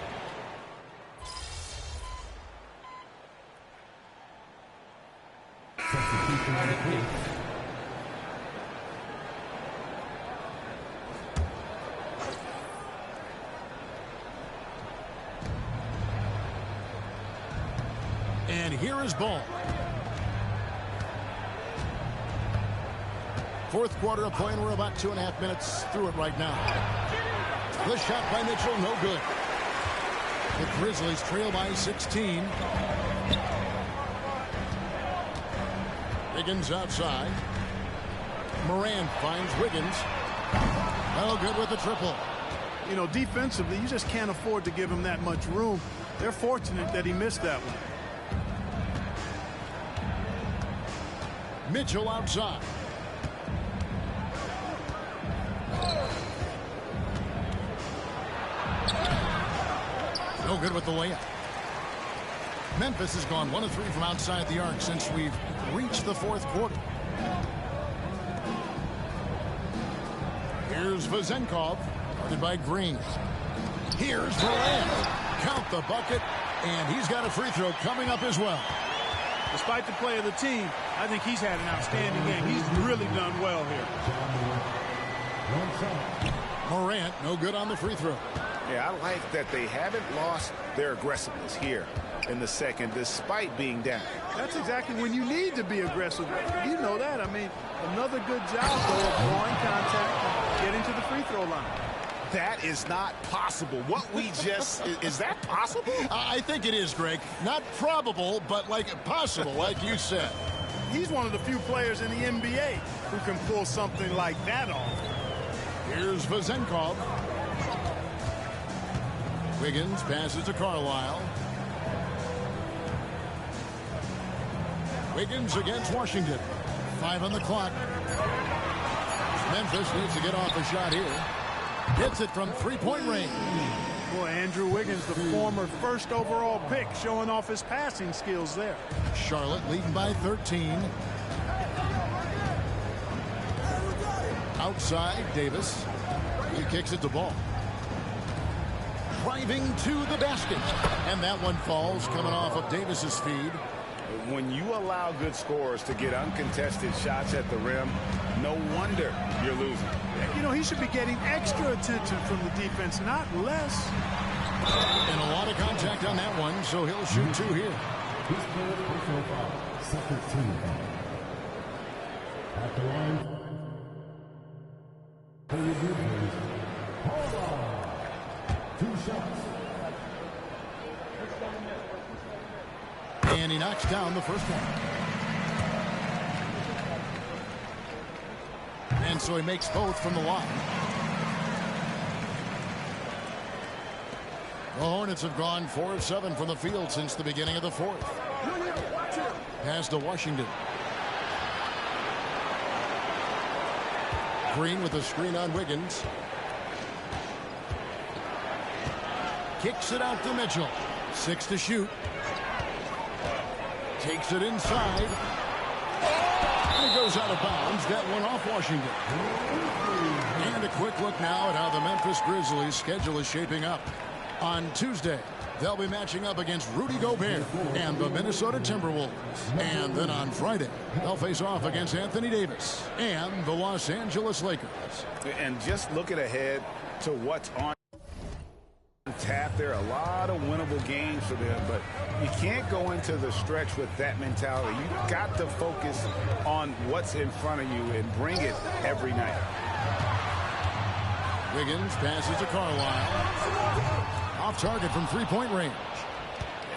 And here is Ball. Fourth quarter of play, and we're about 2.5 minutes through it right now. The shot by Mitchell, no good. The Grizzlies trail by 16. Wiggins outside. Morant finds Wiggins. No good with the triple. You know, defensively, you just can't afford to give him that much room. They're fortunate that he missed that one. Mitchell outside. No good with the layup. Memphis has gone 1 of 3 from outside the arc since we've reached the fourth quarter. Here's Vezenkov, guarded by Green. Here's Morant. Count the bucket, and he's got a free throw coming up as well. Despite the play of the team, I think he's had an outstanding game. He's really done well here. Morant, no good on the free throw. Yeah, I like that they haven't lost their aggressiveness here in the second, despite being down. That's exactly when you need to be aggressive. You know that. I mean, another good job, though, of drawing contact and getting to the free throw line. That is not possible. What we just, is that possible? I think it is, Greg. Not probable, but possible, like you said. He's one of the few players in the NBA who can pull something like that off. Here's Vezenkov. Wiggins passes to Carlisle. Wiggins against Washington. 5 on the clock. Memphis needs to get off a shot here. Hits it from three-point range. Boy, Andrew Wiggins, the former first overall pick, showing off his passing skills there. Charlotte leading by 13. Outside, Davis. He kicks it to Ball. Driving to the basket. And that one falls coming off of Davis's feed. When you allow good scorers to get uncontested shots at the rim, no wonder you're losing. You know, he should be getting extra attention from the defense, not less. And a lot of contact on that one, so he'll shoot 2 here. Second team. At the line. Hold on. 2 shots. And he knocks down the first one. And so he makes both from the line. The Hornets have gone 4 of 7 from the field since the beginning of the fourth. Pass to Washington. Green with a screen on Wiggins. Kicks it out to Mitchell. 6 to shoot. Takes it inside. And it goes out of bounds. That one off Washington. And a quick look now at how the Memphis Grizzlies' schedule is shaping up. On Tuesday, they'll be matching up against Rudy Gobert and the Minnesota Timberwolves. And then on Friday, they'll face off against Anthony Davis and the Los Angeles Lakers. And just looking ahead to what's on tap, there are a lot of winnable games for them, but you can't go into the stretch with that mentality. You've got to focus on what's in front of you and bring it every night. Wiggins passes to Carlisle. Off target from three-point range.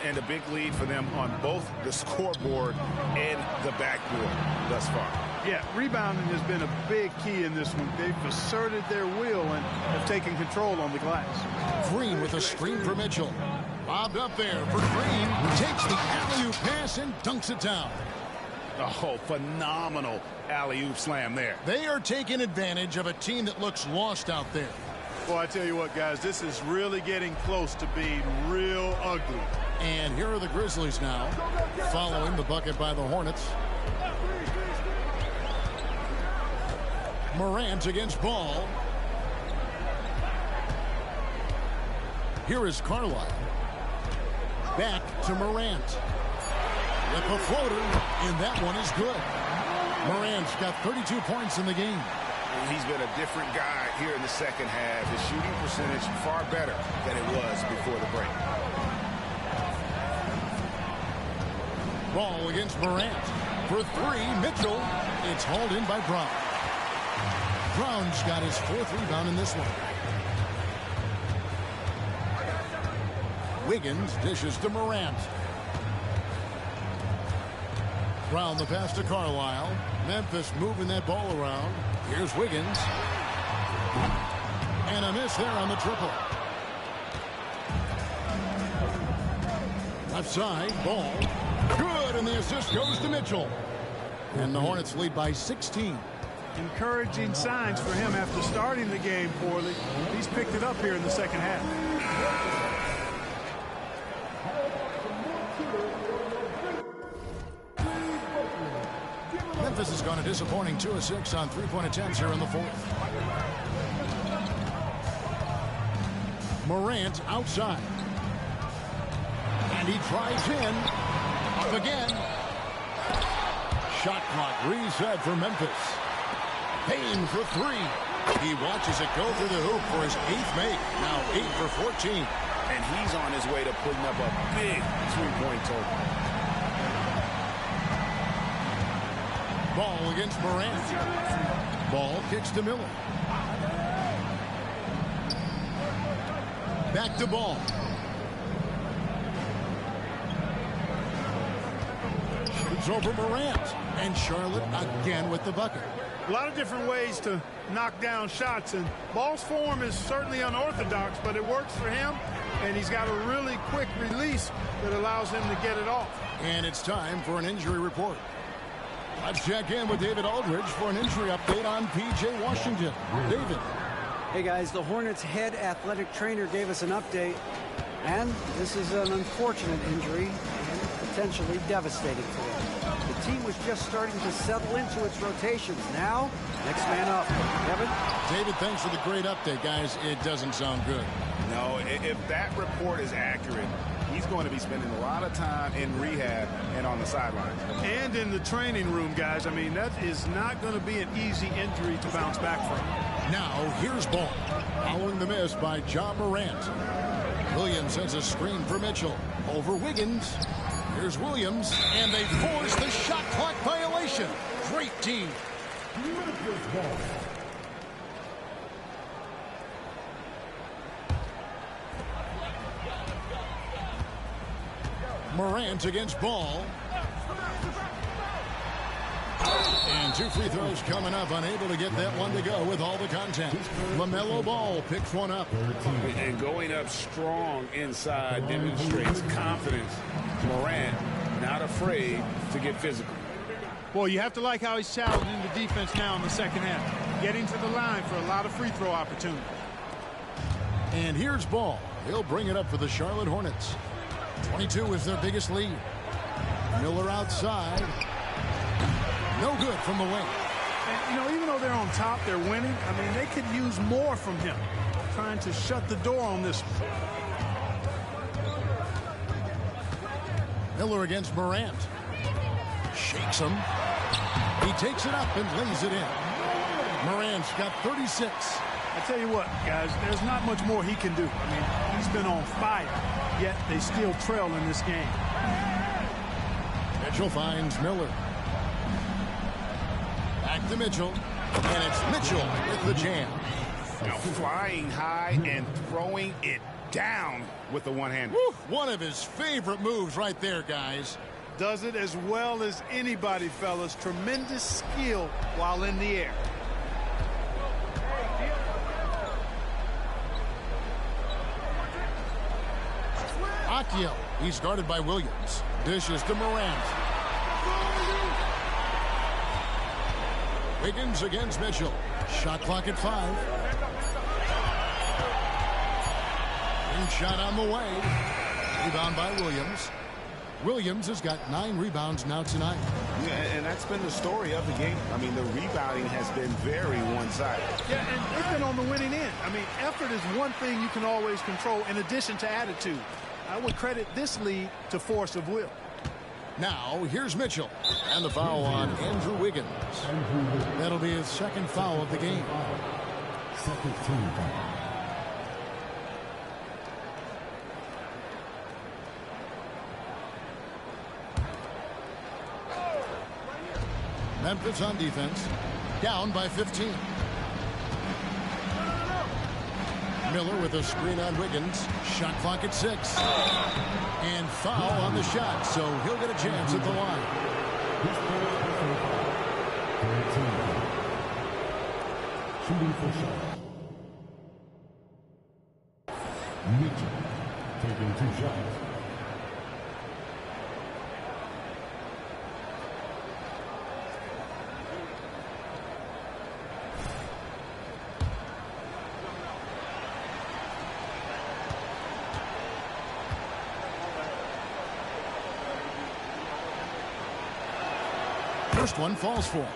And a big lead for them on both the scoreboard and the backboard thus far. Yeah, rebounding has been a big key in this one. They've asserted their will and have taken control on the glass. Green with a screen for Mitchell. Bobbed up there for Green. Takes the alley-oop pass and dunks it down. Oh, phenomenal alley-oop slam there. They are taking advantage of a team that looks lost out there. Well, I tell you what, guys, this is really getting close to being real ugly. And here are the Grizzlies now, following the bucket by the Hornets. Morant against Ball. Here is Carlisle. Back to Morant. With the floater, and that one is good. Morant's got 32 points in the game. He's been a different guy here in the second half. His shooting percentage far better than it was before the break. Ball against Morant. For 3, Mitchell. It's hauled in by Brown. Brown's got his 4th rebound in this one. Wiggins dishes to Morant. Brown the pass to Carlisle. Memphis moving that ball around. Here's Wiggins. And a miss there on the triple. Left side, Ball. Good, and the assist goes to Mitchell. And the Hornets lead by 16. Encouraging signs for him after starting the game poorly. He's picked it up here in the second half. Memphis has gone a disappointing 2 of 6 on three-point attempts here in the fourth. Morant outside. And he drives in. Up again. Shot clock reset for Memphis. Payne for three. He watches it go through the hoop for his 8th make. Now 8 for 14. And he's on his way to putting up a big three-point total. Ball against Morant. Ball kicks to Miller. Back to Ball. Shoots over Morant. And Charlotte again with the bucket. A lot of different ways to knock down shots, and Ball's form is certainly unorthodox, but it works for him, and he's got a really quick release that allows him to get it off. And it's time for an injury report. Let's check in with David Aldridge for an injury update on P.J. Washington. David. Hey guys, the Hornets head athletic trainer gave us an update, and this is an unfortunate injury and potentially devastating for them. The team was just starting to settle into its rotations. Now, next man up. Kevin? David, thanks for the great update, guys. It doesn't sound good. No, if that report is accurate, he's going to be spending a lot of time in rehab and on the sidelines. And in the training room, guys. I mean, that is not going to be an easy injury to bounce back from. Now, here's Ball. Following the miss by John Morant. Williams sends a screen for Mitchell. Over Wiggins. Here's Williams, and they force the shot clock violation. Great team. Morant against Ball. And 2 free throws coming up. Unable to get that one to go with all the contact. LaMelo Ball picks one up. And going up strong inside demonstrates confidence. Morant not afraid to get physical. Well, you have to like how he's challenging the defense now in the second half. Getting to the line for a lot of free throw opportunities. And here's Ball. He'll bring it up for the Charlotte Hornets. 22 is their biggest lead. Miller outside. No good from the wing. And, you know, even though they're on top, they're winning. I mean, they could use more from him. Trying to shut the door on this one. Miller against Morant. Shakes him. He takes it up and lays it in. Morant's got 36. I tell you what, guys, there's not much more he can do. I mean, he's been on fire, yet they still trail in this game. Mitchell finds Miller. Back to Mitchell. And it's Mitchell with the jam. Now flying high and throwing it down with the one-hander. One of his favorite moves right there, guys. Does it as well as anybody, fellas. Tremendous skill while in the air. Akio. He's guarded by Williams. Dishes to Morant. Wiggins against Mitchell. Shot clock at 5. And shot on the way. Rebound by Williams. Williams has got 9 rebounds now tonight. Yeah, and that's been the story of the game. I mean, the rebounding has been very one-sided. Yeah, and they've been on the winning end. I mean, effort is one thing you can always control in addition to attitude. I would credit this lead to force of will. Now, here's Mitchell. And the foul on Andrew Wiggins. That'll be his second foul of the game. Second team foul. Memphis on defense. Down by 15. Miller with a screen on Wiggins. Shot clock at 6. And foul on the shot, so he'll get a chance at the line. Shooting for shots. Mitchell taking 2 shots. first one falls for him.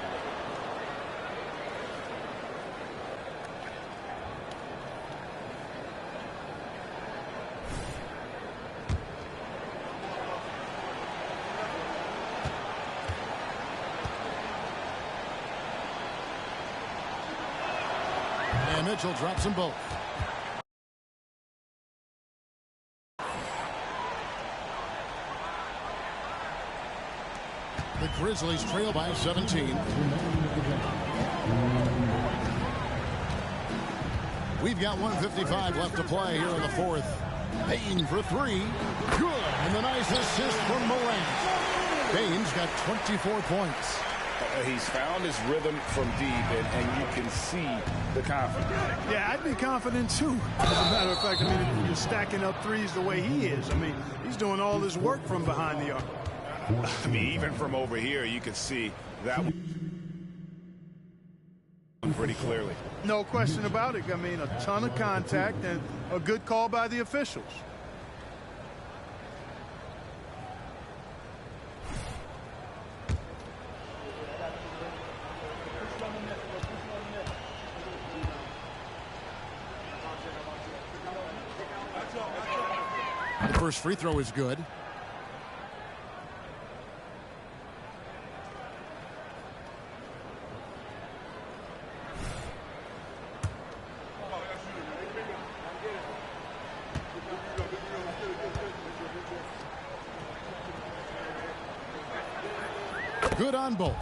And Mitchell drops them both. The Grizzlies trail by 17. We've got 1:55 left to play here in the fourth. Payne for three. Good. And the nice assist from Morant. Payne's got 24 points. He's found his rhythm from deep, and you can see the confidence. Yeah, I'd be confident too. As a matter of fact, I mean, if you're stacking up threes the way he is, I mean, he's doing all this work from behind the arc. I mean, even from over here, you can see that pretty clearly. No question about it. I mean, a ton of contact and a good call by the officials. The first free throw is good. Good on both.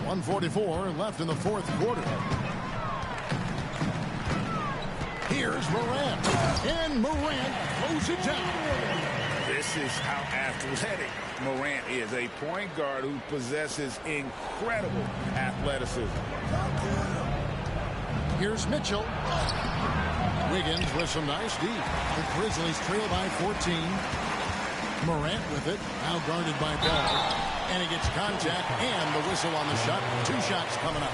.144 left in the fourth quarter. Here's Morant. And Morant throws it down. This is how athletic Morant is. A point guard who possesses incredible athleticism. Here's Mitchell. Wiggins with some nice D. The Grizzlies trail by 14. Morant with it. Now guarded by Ball. And he gets contact and the whistle on the shot. Two shots coming up.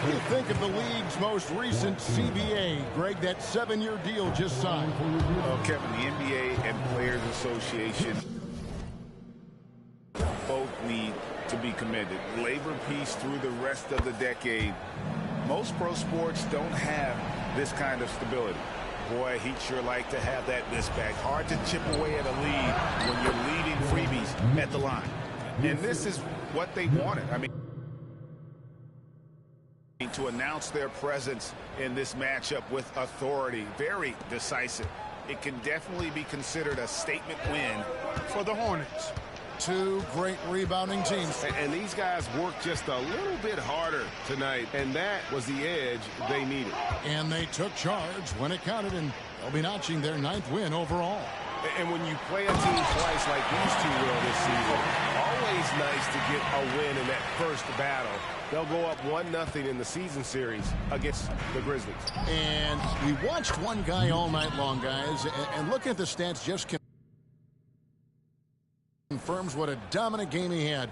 You think of the league's most recent CBA. Greg, that 7-year deal just signed. Well, Kevin, the NBA and Players Association both need to be commended. Labor peace through the rest of the decade. Most pro sports don't have this kind of stability. Boy, he'd sure like to have that this back. Hard to chip away at a lead when you're leading freebies at the line. And this is what they wanted. I mean, to announce their presence in this matchup with authority, very decisive. It can definitely be considered a statement win for the Hornets. Two great rebounding teams. And these guys worked just a little bit harder tonight, and that was the edge they needed. And they took charge when it counted, and they'll be notching their 9th win overall. And when you play a team twice like these two will this season, always nice to get a win in that first battle. They'll go up 1-0 in the season series against the Grizzlies. And we watched one guy all night long, guys, and look at the stats just confirms what a dominant game he had.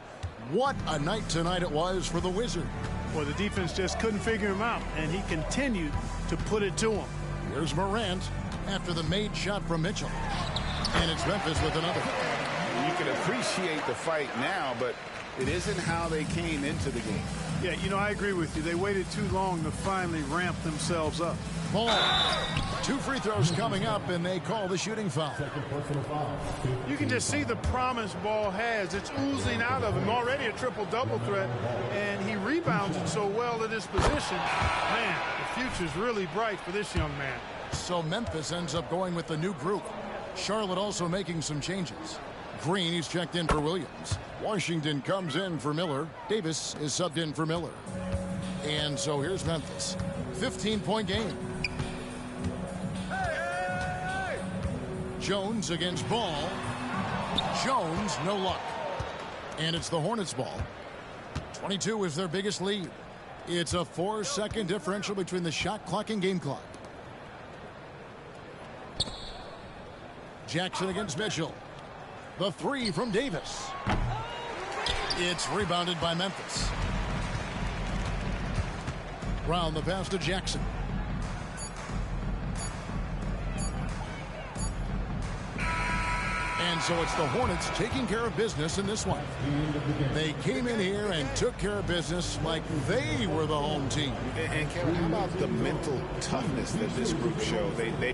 What a night tonight it was for the Wizard. Well, the defense just couldn't figure him out, and he continued to put it to him. Here's Morant after the made shot from Mitchell. And it's Memphis with another. You can appreciate the fight now, but it isn't how they came into the game. Yeah, you know, I agree with you. They waited too long to finally ramp themselves up. Ball. 2 free throws coming up, and they call the shooting foul. You can just see the promise Ball has. It's oozing out of him. Already a triple-double threat, and he rebounds it so well at his position. Man, the future's really bright for this young man. So Memphis ends up going with the new group. Charlotte also making some changes. Green is checked in for Williams. Washington comes in for Miller. Davis is subbed in for Miller. And so here's Memphis. 15-point game. Jones against Ball. Jones, no luck. And it's the Hornets' ball. 22 is their biggest lead. It's a 4-second differential between the shot clock and game clock. Jackson against Mitchell. The 3 from Davis. It's rebounded by Memphis. Round the pass to Jackson. And so it's the Hornets taking care of business in this one. They came in here and took care of business like they were the home team. And Kevin, how about the mental toughness that this group showed? They